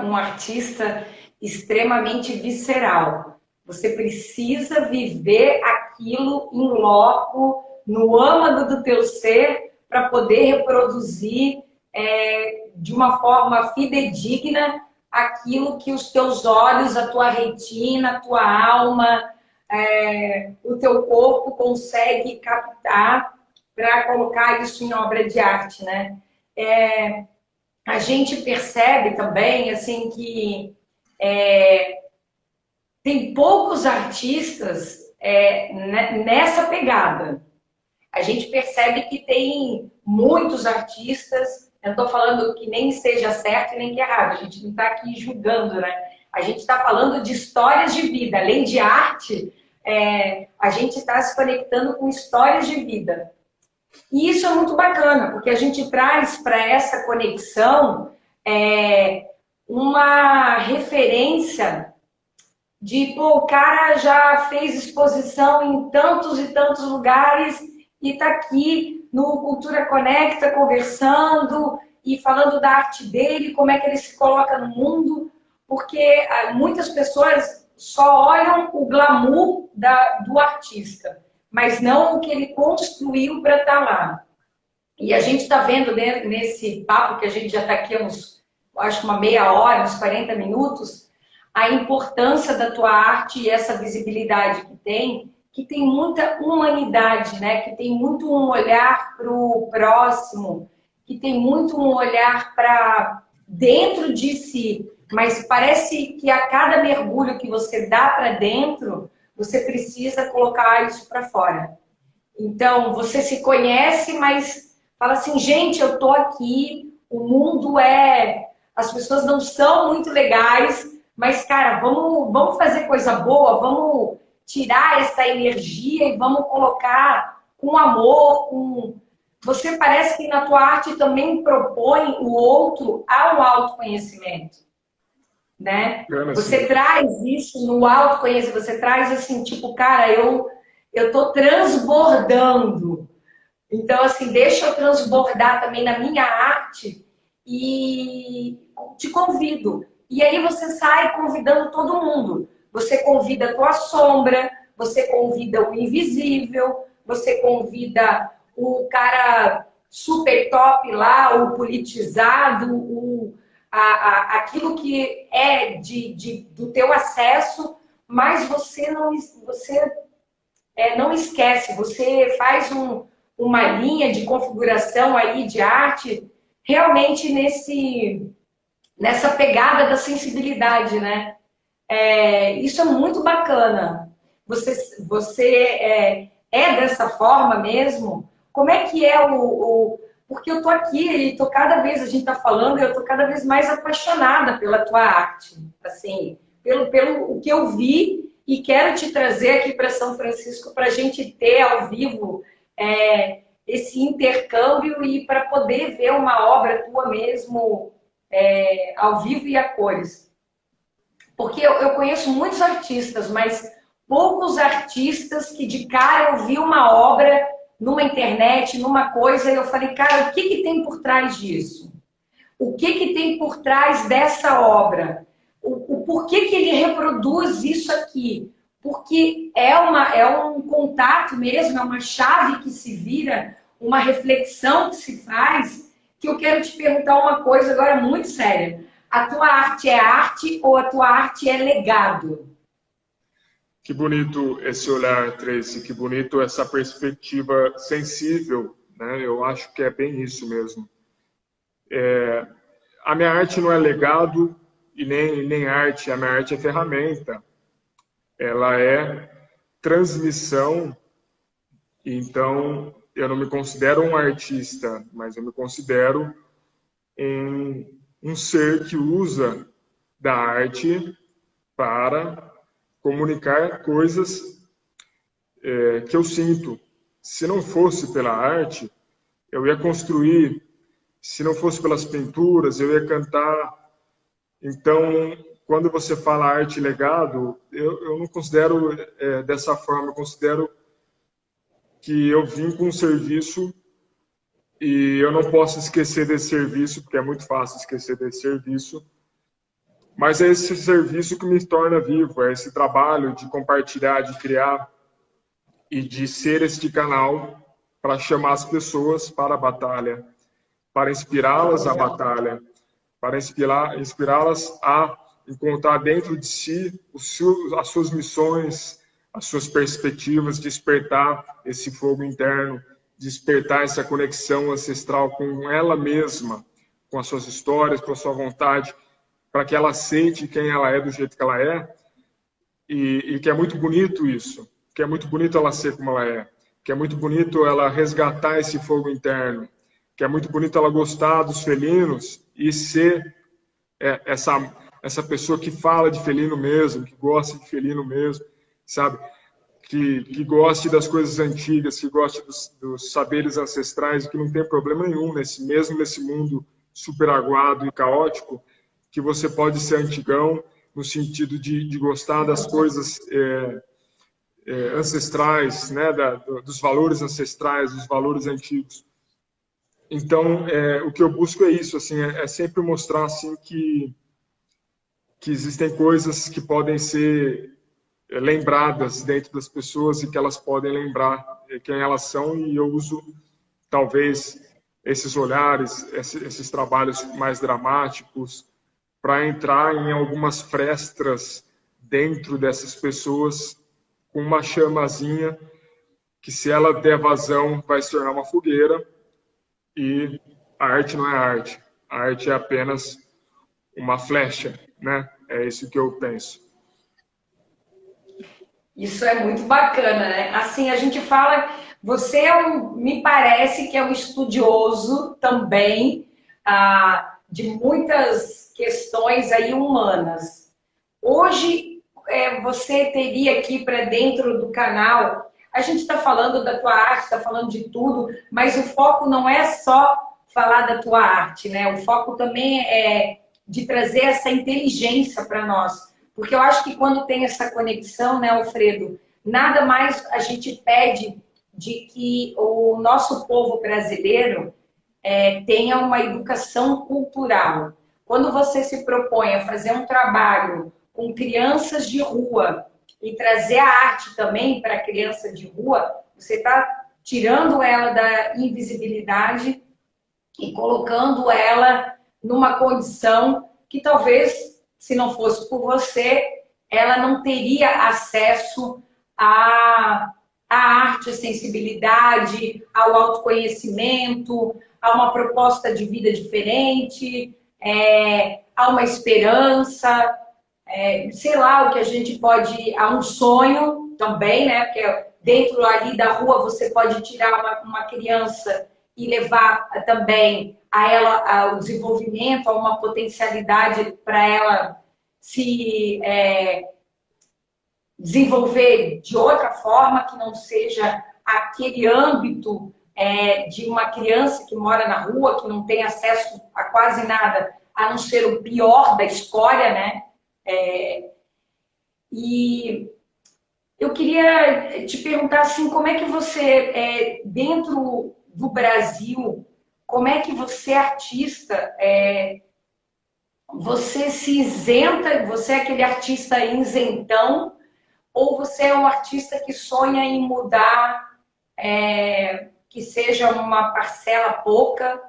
um artista extremamente visceral. Você precisa viver aquilo em loco, no âmago do teu ser, para poder reproduzir de uma forma fidedigna aquilo que os teus olhos, a tua retina, a tua alma, o teu corpo consegue captar para colocar isso em obra de arte, né? A gente percebe também, assim, que tem poucos artistas nessa pegada. A gente percebe que tem muitos artistas, eu estou falando que nem seja certo e nem que errado, a gente não está aqui julgando, né? A gente está falando de histórias de vida, além de arte, a gente está se conectando com histórias de vida. E isso é muito bacana, porque a gente traz para essa conexão uma referência de, pô, o cara já fez exposição em tantos e tantos lugares e está aqui no Cultura Conecta conversando e falando da arte dele, como é que ele se coloca no mundo, porque muitas pessoas só olham o glamour do artista, mas não o que ele construiu para estar lá. E a gente está vendo, né, nesse papo que a gente já está aqui acho que uma meia hora, uns 40 minutos, a importância da tua arte e essa visibilidade que tem muita humanidade, né? Que tem muito um olhar para o próximo, que tem muito um olhar para dentro de si. Mas parece que a cada mergulho que você dá para dentro, você precisa colocar isso para fora. Então, você se conhece, mas fala assim, gente, eu tô aqui, o mundo as pessoas não são muito legais, mas, cara, vamos fazer coisa boa, vamos tirar essa energia e vamos colocar com amor, Você parece que na tua arte também propõe o outro ao autoconhecimento, né? Você traz isso no autoconhecimento, você traz assim, tipo, cara, eu tô transbordando. Então, assim, deixa eu transbordar também na minha arte e te convido. E aí você sai convidando todo mundo. Você convida a tua sombra, você convida o invisível, você convida o cara super top lá, o politizado, aquilo que é do teu acesso, mas você não esquece, você faz uma linha de configuração aí de arte realmente nessa pegada da sensibilidade, né? Isso é muito bacana. Você dessa forma mesmo? Como é que é porque eu tô aqui e tô cada vez, a gente tá falando, eu tô cada vez mais apaixonada pela tua arte, assim, pelo o que eu vi e quero te trazer aqui para São Francisco para a gente ter ao vivo esse intercâmbio e para poder ver uma obra tua mesmo ao vivo e a cores. Porque eu conheço muitos artistas, mas poucos artistas que de cara eu vi uma obra numa internet, numa coisa, e eu falei, cara, o que tem por trás disso? O que tem por trás dessa obra? O porquê que ele reproduz isso aqui? Porque é um contato mesmo, é uma chave que se vira, uma reflexão que se faz, que eu quero te perguntar uma coisa agora muito séria. A tua arte é arte ou a tua arte é legado? Que bonito esse olhar, Tracy, que bonito essa perspectiva sensível, né? Eu acho que é bem isso mesmo. A minha arte não é legado e nem arte, a minha arte é ferramenta. Ela é transmissão, então eu não me considero um artista, mas eu me considero um ser que usa da arte para comunicar coisas que eu sinto. Se não fosse pela arte, eu ia construir. Se não fosse pelas pinturas, eu ia cantar. Então, quando você fala arte e legado, eu não considero dessa forma, eu considero que eu vim com um serviço e eu não posso esquecer desse serviço, porque é muito fácil esquecer desse serviço, mas é esse serviço que me torna vivo, é esse trabalho de compartilhar, de criar e de ser este canal para chamar as pessoas para a batalha, para inspirá-las à batalha, para inspirá-las a encontrar dentro de si as suas missões, as suas perspectivas, despertar esse fogo interno, despertar essa conexão ancestral com ela mesma, com as suas histórias, com a sua vontade, para que ela aceite quem ela é do jeito que ela é, e que é muito bonito isso, que é muito bonito ela ser como ela é, que é muito bonito ela resgatar esse fogo interno, que é muito bonito ela gostar dos felinos e ser essa pessoa que fala de felino mesmo, que gosta de felino mesmo, sabe? Que goste das coisas antigas, que goste dos saberes ancestrais, que não tem problema nenhum mesmo nesse mundo super aguado e caótico, que você pode ser antigão no sentido de gostar das coisas ancestrais, né? Dos valores ancestrais, dos valores antigos. Então, o que eu busco é isso, assim, é sempre mostrar assim que existem coisas que podem ser lembradas dentro das pessoas e que elas podem lembrar quem elas são, e eu uso talvez esses olhares, esses trabalhos mais dramáticos para entrar em algumas frestas dentro dessas pessoas com uma chamazinha que, se ela der vazão, vai se tornar uma fogueira. E a arte não é arte. A arte é apenas uma flecha, né? É isso que eu penso. Isso é muito bacana, né? Assim, a gente fala, você me parece que é um estudioso também de muitas questões aí humanas. Hoje, você teria aqui para dentro do canal, a gente está falando da tua arte, está falando de tudo, mas o foco não é só falar da tua arte, né? O foco também é de trazer essa inteligência para nós. Porque eu acho que quando tem essa conexão, né, Alfredo, nada mais a gente pede de que o nosso povo brasileiro tenha uma educação cultural. Quando você se propõe a fazer um trabalho com crianças de rua e trazer a arte também para a criança de rua, você está tirando ela da invisibilidade e colocando ela numa condição que talvez, se não fosse por você, ela não teria acesso à arte, à sensibilidade, ao autoconhecimento, a uma proposta de vida diferente, a uma esperança, sei lá, o que a gente pode... a um sonho também, né? Porque dentro ali da rua você pode tirar uma criança e levar também a ela ao desenvolvimento, a uma potencialidade para ela se desenvolver de outra forma, que não seja aquele âmbito de uma criança que mora na rua, que não tem acesso a quase nada, a não ser o pior da história, né? E eu queria te perguntar assim, como é que você, dentro do Brasil, como é que você, artista, você se isenta, você é aquele artista isentão, ou você é um artista que sonha em mudar, que seja uma parcela pouca,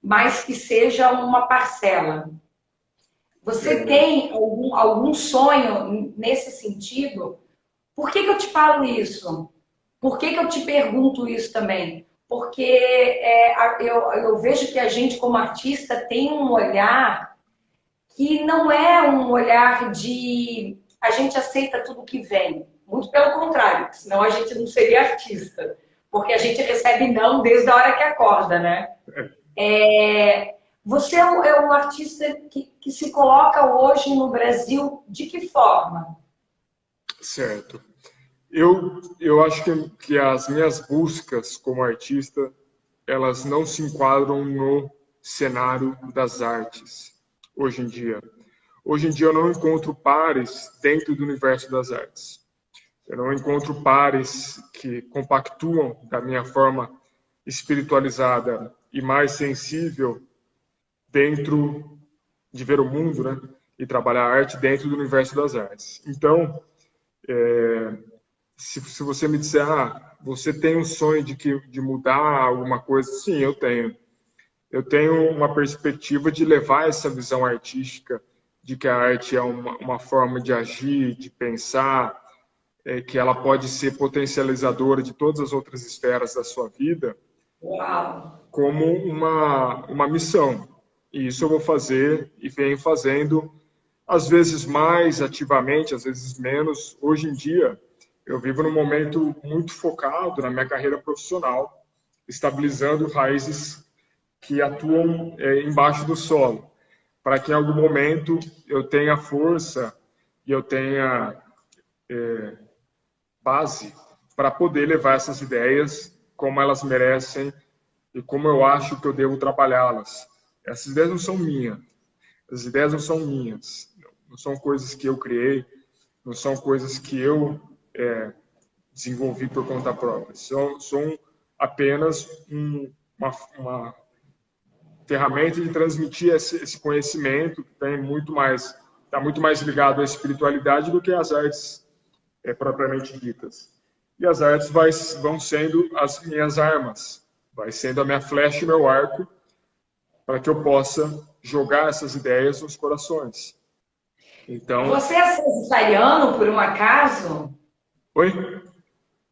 mas que seja uma parcela? Você tem algum sonho nesse sentido? Por que eu te falo isso? Por que eu te pergunto isso também? Porque eu vejo que a gente, como artista, tem um olhar que não é um olhar de... a gente aceita tudo que vem. Muito pelo contrário, senão a gente não seria artista. Porque a gente recebe não desde a hora que acorda, né? Você é um artista que se coloca hoje no Brasil de que forma? Certo. Eu acho que as minhas buscas como artista, elas não se enquadram no cenário das artes. hoje em dia. Hoje em dia eu não encontro pares dentro do universo das artes. Eu não encontro pares que compactuam da minha forma espiritualizada e mais sensível dentro de ver o mundo, né? E trabalhar a arte dentro do universo das artes. Então, se você me disser, você tem um sonho de mudar alguma coisa, sim, eu tenho. Eu tenho uma perspectiva de levar essa visão artística, de que a arte é uma forma de agir, de pensar, que ela pode ser potencializadora de todas as outras esferas da sua vida, como uma missão. E isso eu vou fazer e venho fazendo, às vezes mais ativamente, às vezes menos. Hoje em dia, eu vivo num momento muito focado na minha carreira profissional, estabilizando raízes que atuam embaixo do solo, para que em algum momento eu tenha força e eu tenha base para poder levar essas ideias como elas merecem e como eu acho que eu devo trabalhá-las. Essas ideias não são minhas. As ideias não são minhas. Não são coisas que eu criei, não são coisas que eu desenvolvi por conta própria. São apenas uma ferramenta de transmitir esse conhecimento que está muito mais ligado à espiritualidade do que às artes propriamente ditas. E as artes vão sendo as minhas armas, vai sendo a minha flecha e meu arco para que eu possa jogar essas ideias nos corações. Então, você é sagitariano por um acaso? Oi?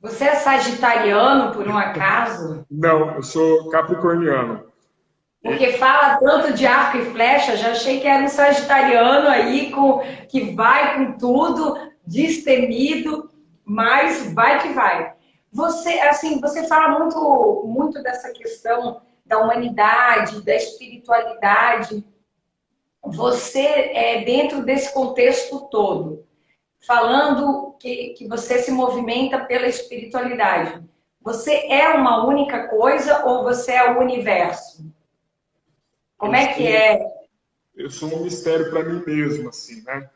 Você é sagitariano por um acaso? Não, eu sou capricorniano. Porque fala tanto de arco e flecha, já achei que era um sagitariano aí que vai com tudo, destemido, mas vai que vai. Você fala muito dessa questão da humanidade, da espiritualidade. Você dentro desse contexto todo, falando que você se movimenta pela espiritualidade. Você é uma única coisa ou você é o universo? Como é que é? Eu sou um mistério para mim mesmo, assim, né?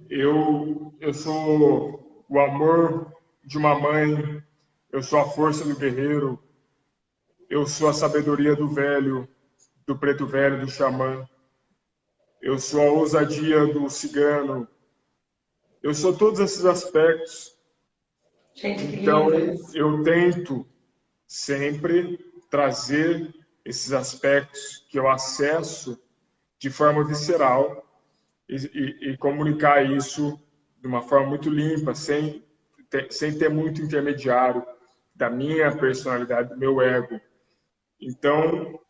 Eu sou o amor de uma mãe, eu sou a força do guerreiro, eu sou a sabedoria do velho, do preto velho, do xamã, eu sou a ousadia do cigano, eu sou todos esses aspectos. Gente, que então, lindo. Eu tento sempre trazer esses aspectos que eu acesso de forma visceral e comunicar isso de uma forma muito limpa, sem ter muito intermediário da minha personalidade, do meu ego. Então,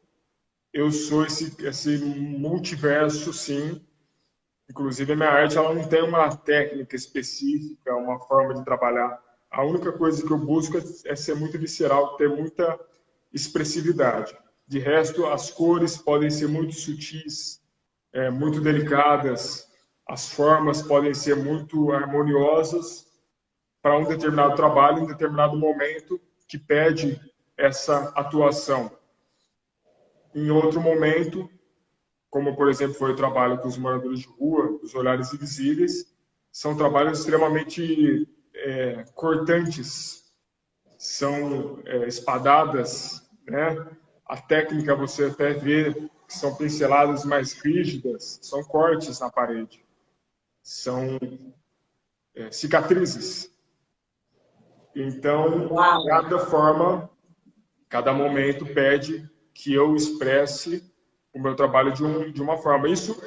eu sou esse multiverso, sim. Inclusive, a minha arte ela não tem uma técnica específica, uma forma de trabalhar. A única coisa que eu busco é ser muito visceral, ter muita expressividade. De resto, as cores podem ser muito sutis, muito delicadas, as formas podem ser muito harmoniosas para um determinado trabalho, em um determinado momento que pede essa atuação. Em outro momento, como, por exemplo, foi o trabalho com os moradores de rua, os olhares invisíveis, são trabalhos extremamente cortantes, são espadadas, né? A técnica você até vê que são pinceladas mais rígidas, são cortes na parede, são cicatrizes. Então, cada momento pede que eu expresse o meu trabalho de uma forma. Isso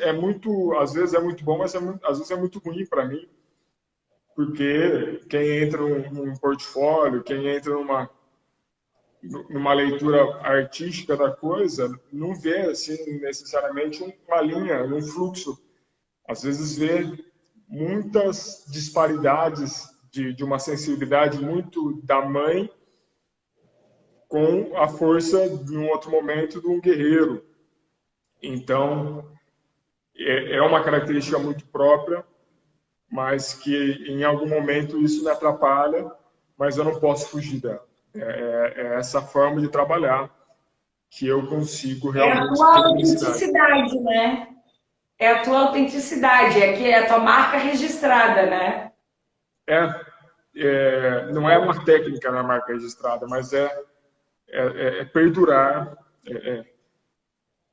às vezes é muito bom, mas às vezes é muito ruim para mim, porque quem entra num portfólio, quem entra numa leitura artística da coisa, não vê assim necessariamente uma linha, um fluxo. Às vezes vê muitas disparidades de uma sensibilidade muito da mãe com a força, num outro momento, de um guerreiro. Então, é uma característica muito própria, mas que em algum momento isso me atrapalha, mas eu não posso fugir dela. É essa forma de trabalhar que eu consigo realmente ter autenticidade, né? É a tua autenticidade, é que é a tua marca registrada, né? Não é uma técnica na marca registrada, mas é perdurar,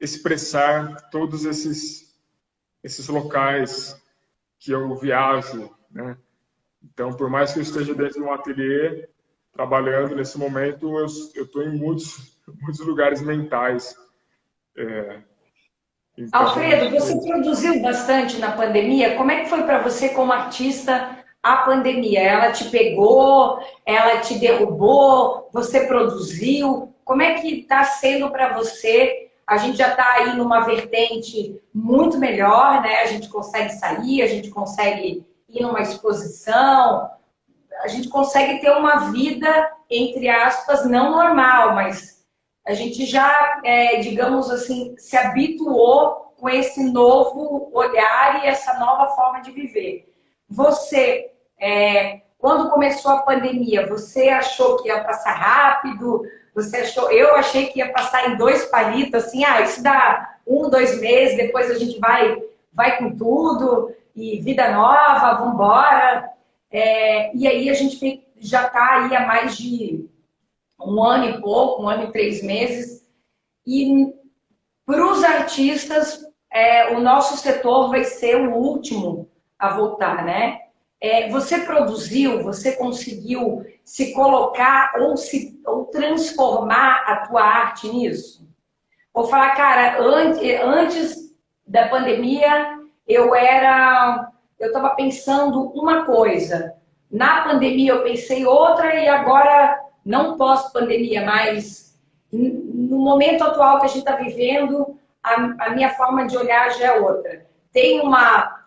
expressar todos esses locais que eu viajo, né? Então, por mais que eu esteja dentro de um ateliê, trabalhando nesse momento, eu estou em muitos lugares mentais. Então, Alfredo, você produziu bastante na pandemia. Como é que foi para você como artista a pandemia? Ela te pegou? Ela te derrubou? Você produziu? Como é que está sendo para você? A gente já está aí numa vertente muito melhor, né? A gente consegue sair, a gente consegue ir numa exposição, a gente consegue ter uma vida, entre aspas, não normal, mas a gente já, digamos assim, se habituou com esse novo olhar e essa nova forma de viver. Você, quando começou a pandemia, você achou que ia passar rápido? Você achou? Eu achei que ia passar em 2 palitos, assim, isso dá 1, 2 meses, depois a gente vai com tudo e vida nova, vamos embora. E aí a gente já está aí há mais de 1 ano e pouco, 1 ano e 3 meses, e para os artistas, o nosso setor vai ser o último a voltar, né? Você produziu, você conseguiu se colocar ou transformar a tua arte nisso? Ou falar, cara, antes da pandemia eu estava pensando uma coisa, na pandemia eu pensei outra e agora não pós-pandemia, mas no momento atual que a gente está vivendo, a minha forma de olhar já é outra. Tem uma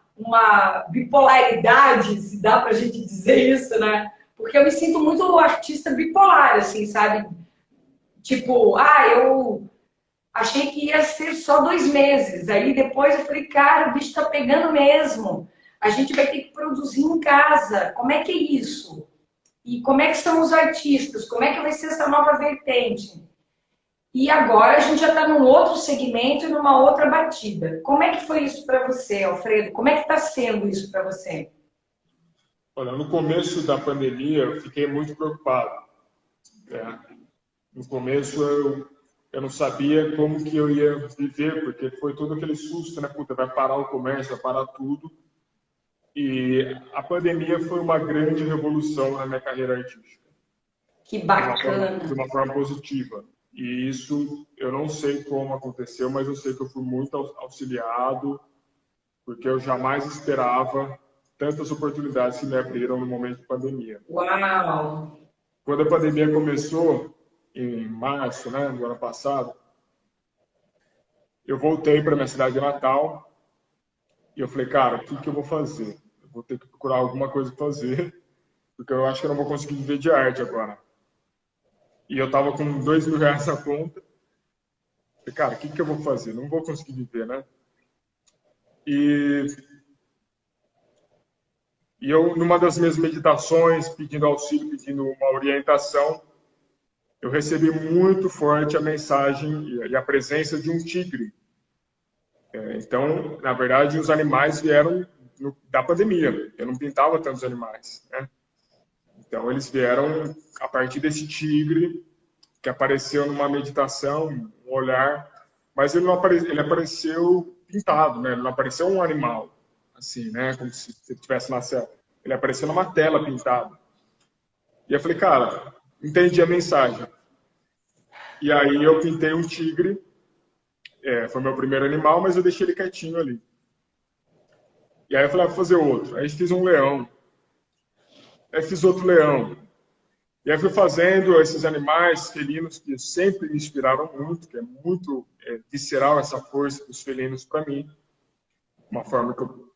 bipolaridade, se dá para a gente dizer isso, né? Porque eu me sinto muito artista bipolar, assim, sabe? Tipo, eu achei que ia ser só 2 meses. Aí depois eu falei, cara, o bicho tá pegando mesmo. A gente vai ter que produzir em casa. Como é que é isso? E como é que são os artistas? Como é que vai ser essa nova vertente? E agora a gente já está num outro segmento e numa outra batida. Como é que foi isso para você, Alfredo? Como é que está sendo isso para você? olha, no começo da pandemia, eu fiquei muito preocupado, né? No começo, eu não sabia como que eu ia viver, porque foi todo aquele susto, né? Puta, vai parar o comércio, vai parar tudo. E a pandemia foi uma grande revolução na minha carreira artística, Que de bacana. uma forma positiva. E isso, eu não sei como aconteceu, mas eu sei que eu fui muito auxiliado, porque eu jamais esperava tantas oportunidades que me abriram no momento de pandemia. Uau! Quando a pandemia começou, em março, né, do ano passado, eu voltei para minha cidade de Natal e eu falei, cara, o que que eu vou fazer? Eu vou ter que procurar alguma coisa para fazer, porque eu acho que eu não vou conseguir viver de arte agora. E eu tava com R$ 2.000 na conta. Falei, cara, o que que eu vou fazer? Não vou conseguir viver, né? E, e eu, numa das minhas meditações, pedindo auxílio, pedindo uma orientação, eu recebi muito forte a mensagem e a presença de um tigre. Então, na verdade, os animais vieram da pandemia. Eu não pintava tantos animais, né? Então, eles vieram a partir desse tigre que apareceu numa meditação, um olhar, mas ele apareceu pintado, né? Ele não apareceu um animal, assim, né? Como se ele estivesse na selva. Ele apareceu numa tela pintada. E eu falei, cara, entendi a mensagem. E aí eu pintei um tigre, foi meu primeiro animal, mas eu deixei ele quietinho ali. E aí eu falei, vou fazer outro. Aí fiz um leão. Aí fiz outro leão. E aí fui fazendo esses animais felinos que sempre me inspiraram muito, que é muito visceral essa força dos felinos para mim. Uma forma que eu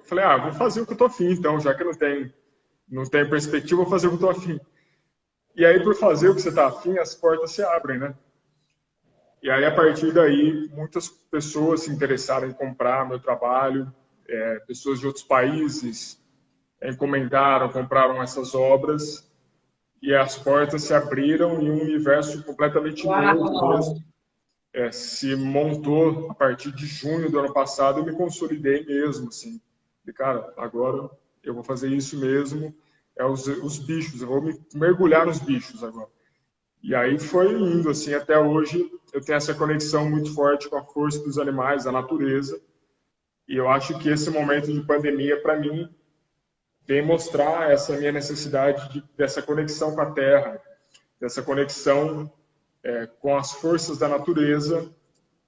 falei, vou fazer o que eu tô afim, então, já que não tem perspectiva, vou fazer o que eu tô afim. E aí, por fazer o que você tá afim, as portas se abrem, né? E aí, a partir daí, muitas pessoas se interessaram em comprar meu trabalho, pessoas de outros países encomendaram, compraram essas obras, e as portas se abriram em um universo completamente novo Uau! mesmo. se montou a partir de junho do ano passado. Eu me consolidei mesmo, assim. E, cara, agora eu vou fazer isso mesmo. Os bichos, eu vou me mergulhar nos bichos agora. E aí foi indo, assim, até hoje eu tenho essa conexão muito forte com a força dos animais, da natureza. E eu acho que esse momento de pandemia, para mim, vem mostrar essa minha necessidade dessa conexão com a terra, dessa conexão com as forças da natureza,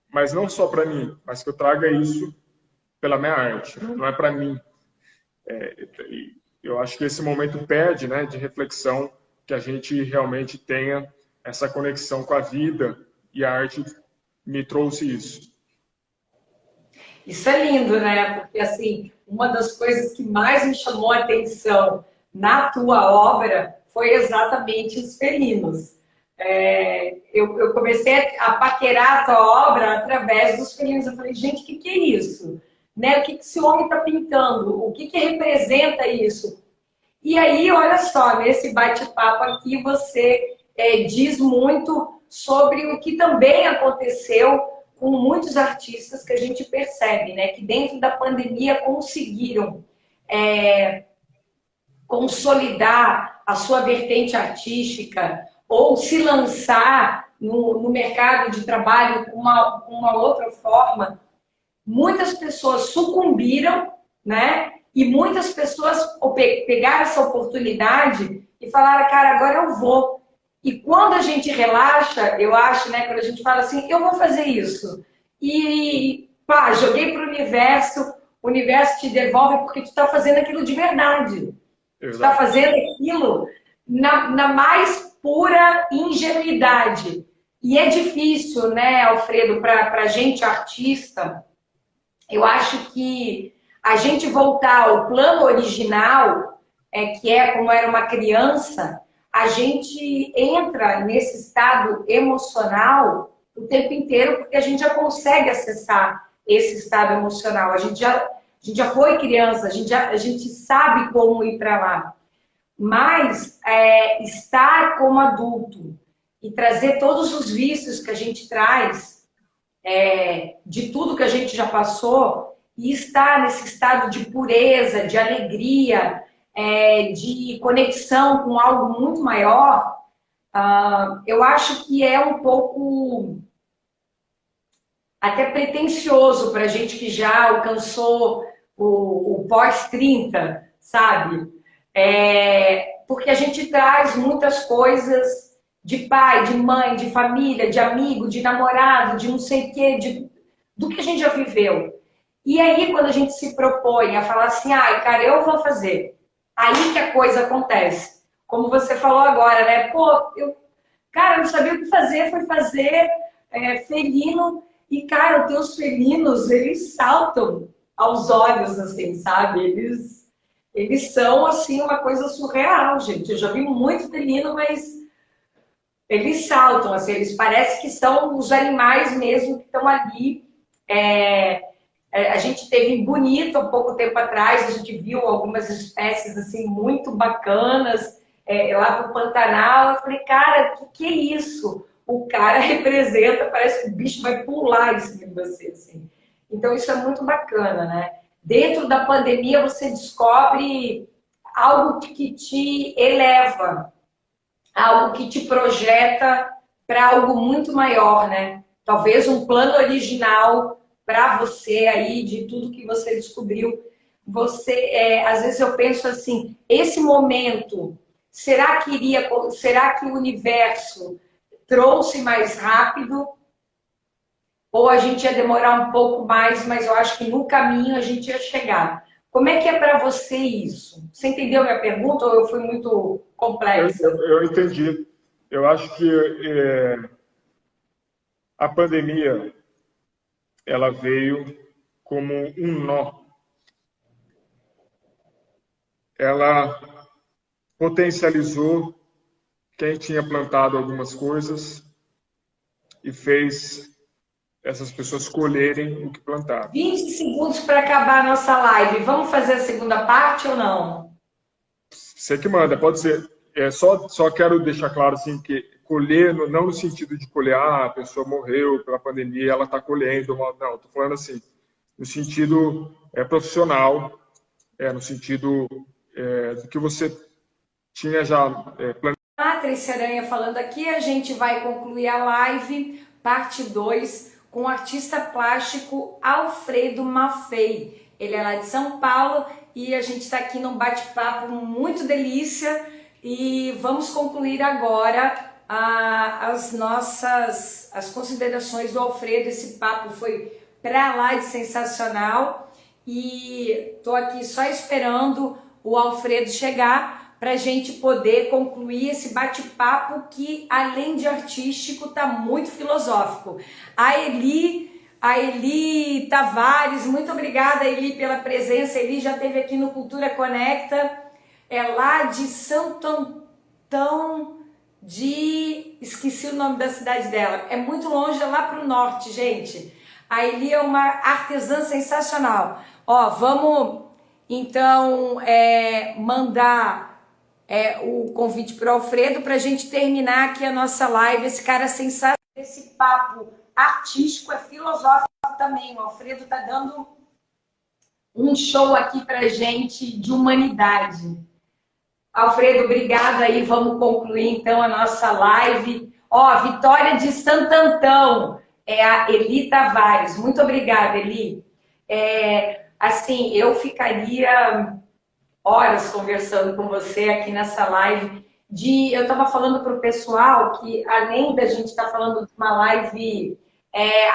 mas não só para mim, mas que eu traga isso pela minha arte, não é para mim. Eu acho que esse momento pede, né, de reflexão, que a gente realmente tenha essa conexão com a vida, e a arte me trouxe isso. Isso é lindo, né? Porque, assim, uma das coisas que mais me chamou a atenção na tua obra foi exatamente os felinos. Eu comecei a paquerar a tua obra através dos felinos. Eu falei, gente, o que é isso? Né? O que esse homem está pintando? O que representa isso? E aí, olha só, nesse bate-papo aqui, você diz muito sobre o que também aconteceu com muitos artistas que a gente percebe, né? Que dentro da pandemia conseguiram consolidar a sua vertente artística ou se lançar no mercado de trabalho com uma outra forma. Muitas pessoas sucumbiram, né? E muitas pessoas pegaram essa oportunidade e falaram, cara, agora eu vou. E quando a gente relaxa, eu acho, né? Quando a gente fala assim, eu vou fazer isso. E, pá, joguei para o universo te devolve porque tu está fazendo aquilo de verdade. Tu está fazendo aquilo na mais pura ingenuidade. E é difícil, né, Alfredo, para a gente artista, eu acho que a gente voltar ao plano original, que é como era uma criança, a gente entra nesse estado emocional o tempo inteiro, porque a gente já consegue acessar esse estado emocional. A gente já foi criança, a gente sabe como ir para lá. Mas estar como adulto e trazer todos os vícios que a gente traz, de tudo que a gente já passou, e estar nesse estado de pureza, de alegria, de conexão com algo muito maior, eu acho que é um pouco até pretensioso para a gente que já alcançou o pós-30, sabe? Porque a gente traz muitas coisas de pai, de mãe, de família, de amigo, de namorado, de não sei o quê, do que a gente já viveu. E aí, quando a gente se propõe a falar assim, cara, eu vou fazer, aí que a coisa acontece. Como você falou agora, né? Pô, cara, não sabia o que fazer, foi fazer felino. E, cara, os teus felinos, eles saltam aos olhos, assim, sabe? Eles são, assim, uma coisa surreal, gente. Eu já vi muito felino, mas eles saltam, assim, eles parecem que são os animais mesmo que estão ali. A gente teve em Bonito, há pouco tempo atrás, a gente viu algumas espécies, assim, muito bacanas, lá pro Pantanal. Eu falei, cara, o que é isso? O cara representa, parece que o bicho vai pular em cima de você, assim. Então, isso é muito bacana, né? Dentro da pandemia, você descobre algo que te eleva, algo que te projeta para algo muito maior, né? Talvez um plano original para você aí, de tudo que você descobriu. Às vezes eu penso assim, esse momento, será que o universo trouxe mais rápido? Ou a gente ia demorar um pouco mais, mas eu acho que no caminho a gente ia chegar. Como é que é para você isso? Você entendeu minha pergunta ou eu fui muito complexa? Eu entendi. Eu acho que a pandemia, ela veio como um nó. Ela potencializou quem tinha plantado algumas coisas e fez essas pessoas colherem o que plantaram. 20 segundos para acabar a nossa live. Vamos fazer a segunda parte ou não? Você que manda, pode ser. Só quero deixar claro assim, que colher, não no sentido de colher, a pessoa morreu pela pandemia, ela está colhendo. Não, estou falando assim, no sentido profissional, no sentido do que você tinha já planejado. Tracy Aranha falando aqui, a gente vai concluir a live, parte 2, com o artista plástico Alfredo Maffei. Ele é lá de São Paulo e a gente está aqui num bate-papo muito delícia e vamos concluir agora as considerações do Alfredo. Esse papo foi pra lá de sensacional e tô aqui só esperando o Alfredo chegar para a gente poder concluir esse bate-papo que, além de artístico, tá muito filosófico. A Eli Tavares, muito obrigada, Eli, pela presença. A Eli já esteve aqui no Cultura Conecta, é lá de Santo Antão de... esqueci o nome da cidade dela, é muito longe, é lá para o norte, gente. A Eli é uma artesã sensacional. Ó, vamos então mandar o convite para o Alfredo para a gente terminar aqui a nossa live. Esse cara sensacional. Esse papo artístico é filosófico também. O Alfredo está dando um show aqui para a gente de humanidade. Alfredo, obrigada aí. Vamos concluir então a nossa live. Ó, Vitória de Santo Antão, é a Eli Tavares. Muito obrigada, Eli. Assim, eu ficaria horas conversando com você aqui nessa live. Eu estava falando para o pessoal que, além da gente estar falando de uma live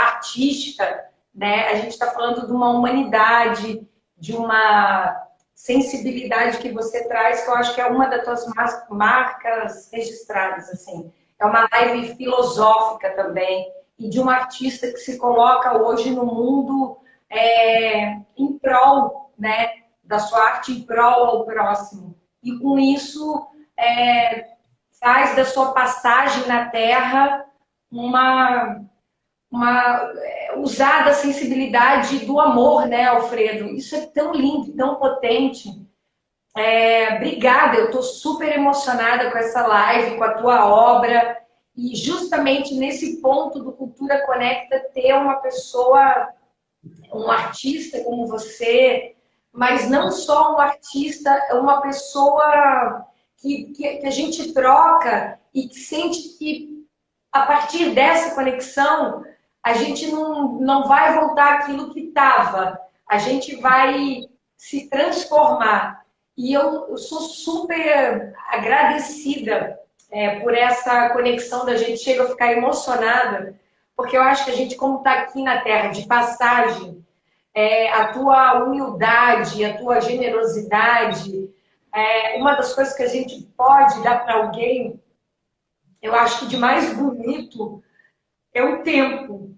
artística, né, a gente está falando de uma humanidade, de uma sensibilidade que você traz, que eu acho que é uma das tuas marcas registradas. Assim. É uma live filosófica também, e de um artista que se coloca hoje no mundo em prol, né, da sua arte, em prol ao próximo. E com isso faz da sua passagem na Terra usar da sensibilidade do amor, né, Alfredo? Isso é tão lindo, tão potente. Obrigada, eu estou super emocionada com essa live, com a tua obra. E justamente nesse ponto do Cultura Conecta, ter uma pessoa, um artista como você, mas não só um artista, é uma pessoa que a gente troca e que sente que, a partir dessa conexão, a gente não vai voltar àquilo que estava. A gente vai se transformar. E eu sou super agradecida por essa conexão da gente. Chega a ficar emocionada, porque eu acho que a gente, como está aqui na Terra de passagem, a tua humildade, a tua generosidade, uma das coisas que a gente pode dar para alguém, eu acho que de mais bonito é o tempo,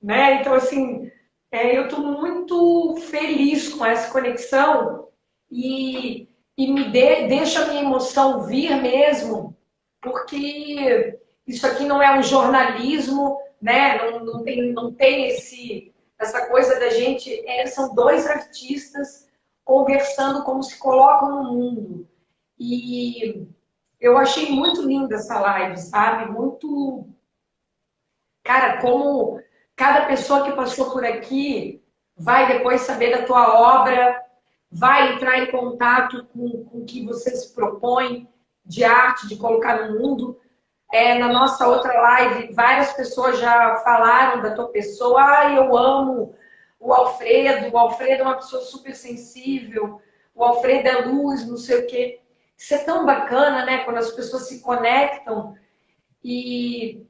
né? Então, assim, eu estou muito feliz com essa conexão e deixa a minha emoção vir mesmo, porque isso aqui não é um jornalismo, né? Não tem essa coisa da gente... são dois artistas conversando como se colocam no mundo. E eu achei muito linda essa live, sabe? Muito... Cara, como cada pessoa que passou por aqui vai depois saber da tua obra, vai entrar em contato com o que você se propõe de arte, de colocar no mundo. Na nossa outra live, várias pessoas já falaram da tua pessoa. Eu amo o Alfredo. O Alfredo é uma pessoa super sensível. O Alfredo é luz, não sei o quê. Isso é tão bacana, né? Quando as pessoas se conectam e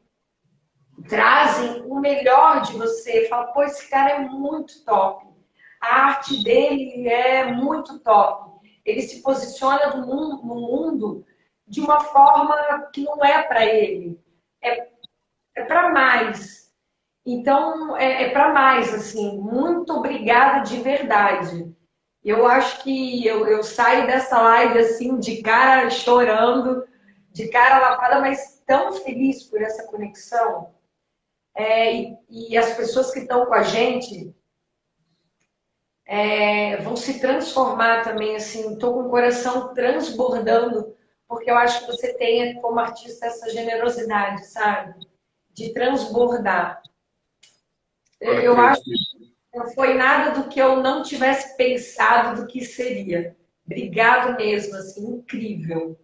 trazem o melhor de você. Fala, pô, esse cara é muito top. A arte dele é muito top. Ele se posiciona no mundo de uma forma que não é para ele. É para mais. Então, para mais, assim. Muito obrigada de verdade. Eu acho que eu saio dessa live, assim, de cara chorando, de cara lavada, mas tão feliz por essa conexão. E as pessoas que estão com a gente vão se transformar também, assim. Estou com o coração transbordando porque eu acho que você tem, como artista, essa generosidade, sabe? De transbordar. Olha, Eu acho Tracy, que não foi nada do que eu não tivesse pensado do que seria. Obrigado mesmo, assim, incrível.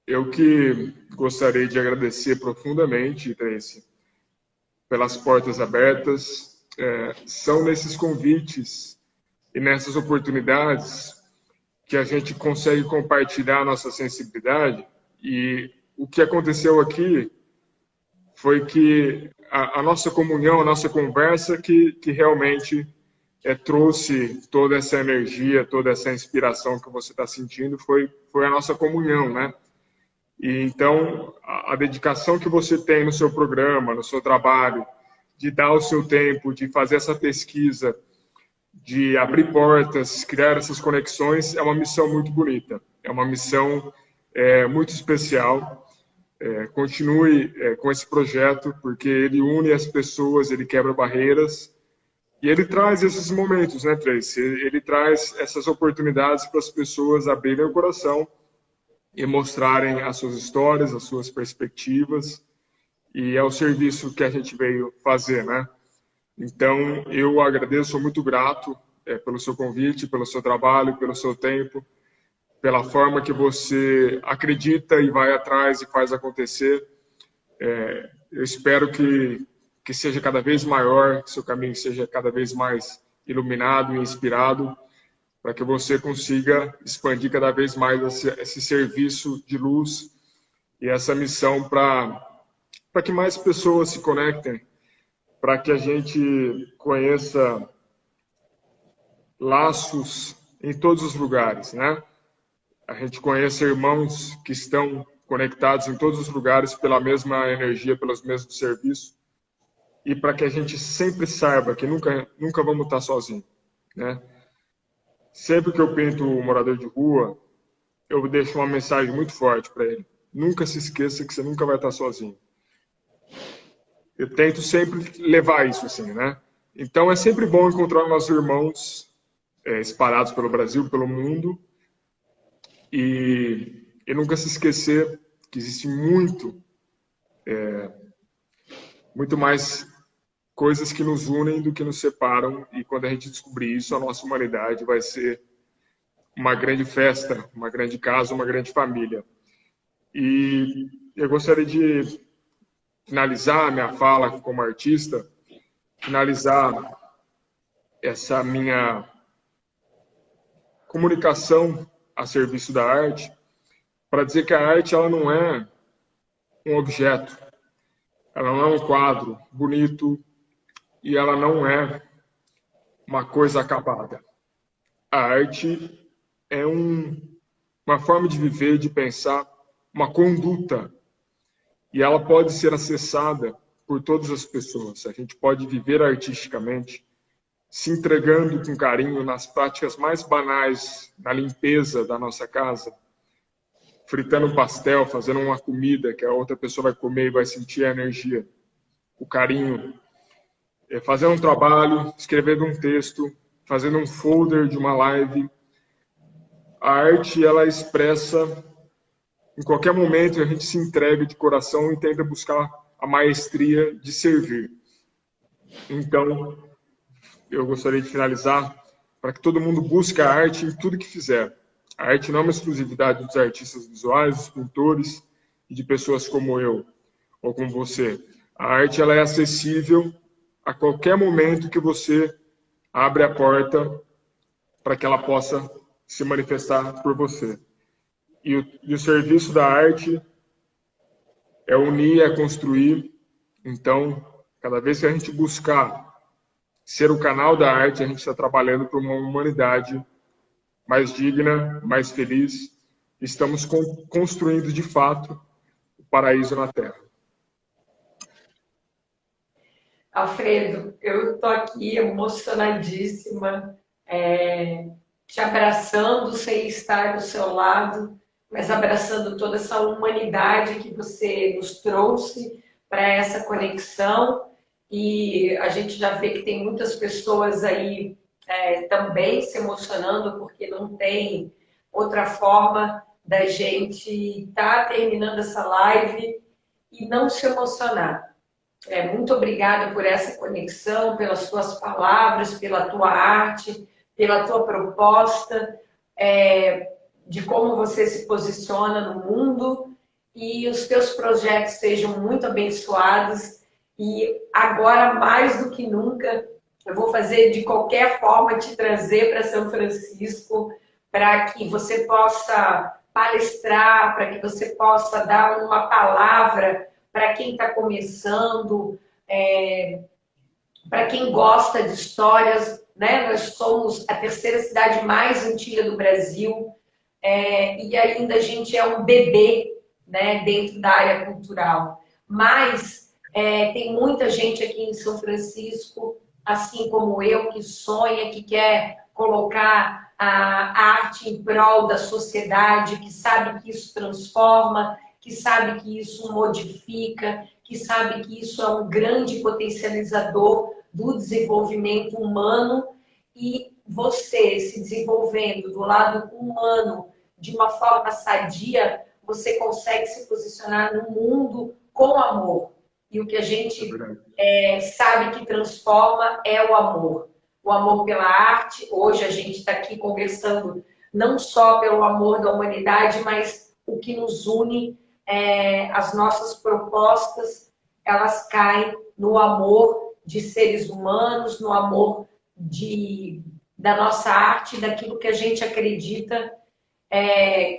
eu que gostaria de agradecer profundamente, Tracy, pelas portas abertas. São nesses convites e nessas oportunidades que a gente consegue compartilhar a nossa sensibilidade. E o que aconteceu aqui foi que a nossa comunhão, a nossa conversa, que realmente trouxe toda essa energia, toda essa inspiração que você está sentindo, foi a nossa comunhão, né? E então, a dedicação que você tem no seu programa, no seu trabalho, de dar o seu tempo, de fazer essa pesquisa, de abrir portas, criar essas conexões, é uma missão muito bonita. É uma missão muito especial. Continue com esse projeto, porque ele une as pessoas, ele quebra barreiras, e ele traz esses momentos, né, Tracy? Ele traz essas oportunidades para as pessoas abrirem o coração e mostrarem as suas histórias, as suas perspectivas, e é o serviço que a gente veio fazer, né? Então, eu agradeço, sou muito grato pelo seu convite, pelo seu trabalho, pelo seu tempo, pela forma que você acredita e vai atrás e faz acontecer. Eu espero que seja cada vez maior, que seu caminho seja cada vez mais iluminado e inspirado, para que você consiga expandir cada vez mais esse serviço de luz e essa missão para que mais pessoas se conectem, para que a gente conheça laços em todos os lugares, né? A gente conheça irmãos que estão conectados em todos os lugares pela mesma energia, pelos mesmos serviços, e para que a gente sempre saiba que nunca vamos estar sozinhos, né? Sempre que eu pinto o morador de rua, eu deixo uma mensagem muito forte para ele. Nunca se esqueça que você nunca vai estar sozinho. Eu tento sempre levar isso assim, né? Então é sempre bom encontrar nossos irmãos espalhados pelo Brasil, pelo mundo, e nunca se esquecer que existe muito mais coisas que nos unem do que nos separam, e quando a gente descobrir isso, a nossa humanidade vai ser uma grande festa, uma grande casa, uma grande família. E eu gostaria de finalizar a minha fala como artista, finalizar essa minha comunicação a serviço da arte, para dizer que a arte ela não é um objeto, ela não é um quadro bonito e ela não é uma coisa acabada. A arte é uma forma de viver, de pensar, uma conduta, e ela pode ser acessada por todas as pessoas. A gente pode viver artisticamente, se entregando com carinho nas práticas mais banais, na limpeza da nossa casa, fritando um pastel, fazendo uma comida que a outra pessoa vai comer e vai sentir a energia, o carinho, fazendo um trabalho, escrevendo um texto, fazendo um folder de uma live. A arte, ela expressa em qualquer momento, a gente se entrega de coração e tenta buscar a maestria de servir. Então, eu gostaria de finalizar para que todo mundo busque a arte em tudo que fizer. A arte não é uma exclusividade dos artistas visuais, dos pintores e de pessoas como eu ou como você. A arte ela é acessível a qualquer momento que você abre a porta para que ela possa se manifestar por você. E o serviço da arte é unir, é construir. Então, cada vez que a gente buscar ser o canal da arte, a gente está trabalhando por uma humanidade mais digna, mais feliz. Estamos construindo, de fato, o paraíso na Terra. Alfredo, eu estou aqui emocionadíssima, te abraçando sem estar do seu lado, mas abraçando toda essa humanidade que você nos trouxe para essa conexão. E a gente já vê que tem muitas pessoas aí também se emocionando, porque não tem outra forma da gente estar terminando essa live e não se emocionar. Muito obrigada por essa conexão, pelas suas palavras, pela tua arte, pela tua proposta, de como você se posiciona no mundo, e os teus projetos sejam muito abençoados. E agora, mais do que nunca, eu vou fazer de qualquer forma te trazer para São Francisco, para que você possa palestrar, para que você possa dar uma palavra para quem está começando, para quem gosta de histórias, né? Nós somos a terceira cidade mais antiga do Brasil, e ainda a gente é um bebê, né, dentro da área cultural. Mas tem muita gente aqui em São Francisco, assim como eu, que sonha, que quer colocar a arte em prol da sociedade, que sabe que isso transforma, que sabe que isso modifica, que sabe que isso é um grande potencializador do desenvolvimento humano. E você se desenvolvendo do lado humano de uma forma sadia, você consegue se posicionar no mundo com amor. E o que a gente sabe que transforma é o amor. O amor pela arte. Hoje a gente está aqui conversando não só pelo amor da humanidade, mas o que nos une, as nossas propostas, elas caem no amor de seres humanos, no amor da nossa arte, daquilo que a gente acredita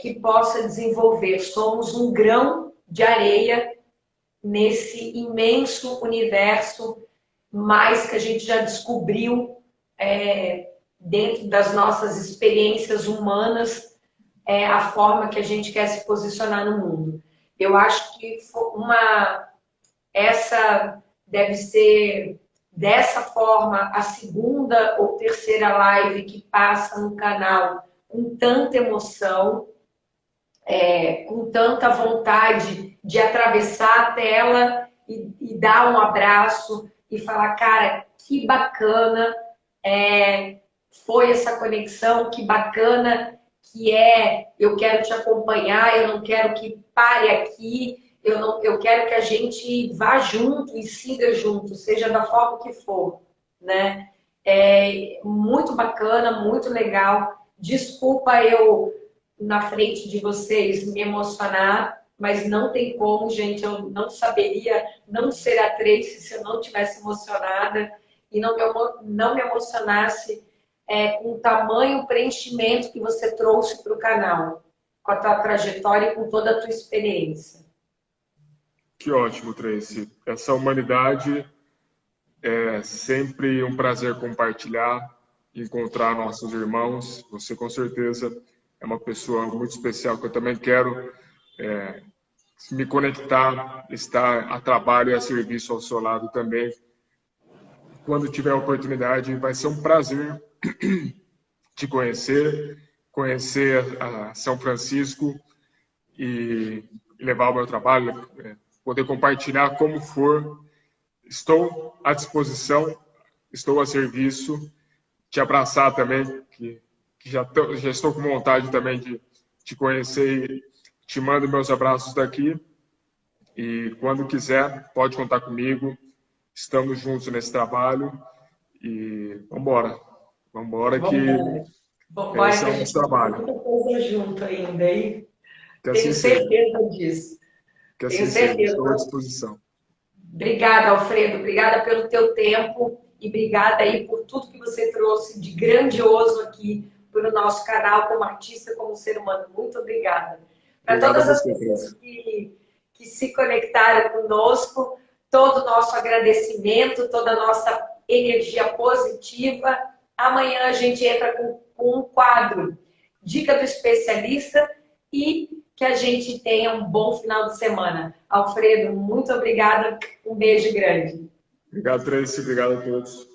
que possa desenvolver. Somos um grão de areia nesse imenso universo, mais que a gente já descobriu dentro das nossas experiências humanas, a forma que a gente quer se posicionar no mundo. Eu acho que essa deve ser, dessa forma, a segunda ou terceira live que passa no canal com tanta emoção, com tanta vontade de atravessar a tela e dar um abraço e falar, cara, que bacana foi essa conexão, que bacana que eu quero te acompanhar, eu não quero que pare aqui, eu quero que a gente vá junto e siga junto, seja da forma que for, né? Muito bacana, muito legal. Desculpa eu, na frente de vocês, me emocionar, mas não tem como, gente, eu não saberia não ser a Tracy se eu não tivesse emocionada e não me emocionasse com o tamanho preenchimento que você trouxe para o canal, com a tua trajetória e com toda a tua experiência. Que ótimo, Tracy. Essa humanidade é sempre um prazer compartilhar, encontrar nossos irmãos. Você, com certeza, é uma pessoa muito especial que eu também quero me conectar, estar a trabalho e a serviço ao seu lado também. Quando tiver a oportunidade, vai ser um prazer te conhecer a São Francisco e levar o meu trabalho, poder compartilhar como for. Estou à disposição, estou a serviço, te abraçar também, que já estou com vontade também de te conhecer e te mando meus abraços daqui. E quando quiser, pode contar comigo. Estamos juntos nesse trabalho e vambora. Vambora que esse é o nosso trabalho. Muita coisa junto ainda, hein? Que Tenho assim certeza seja. disso. Que assim Tenho seja. certeza. Estou à disposição. Obrigada, Alfredo. Obrigada pelo teu tempo e obrigada aí por tudo que você trouxe de grandioso aqui para o nosso canal, como artista, como ser humano. Muito obrigada. Para todas as pessoas que se conectaram conosco, todo o nosso agradecimento, toda a nossa energia positiva. Amanhã a gente entra com um quadro Dica do Especialista e que a gente tenha um bom final de semana. Alfredo, muito obrigada. Um beijo grande. Obrigado, Tracy. Obrigado a todos.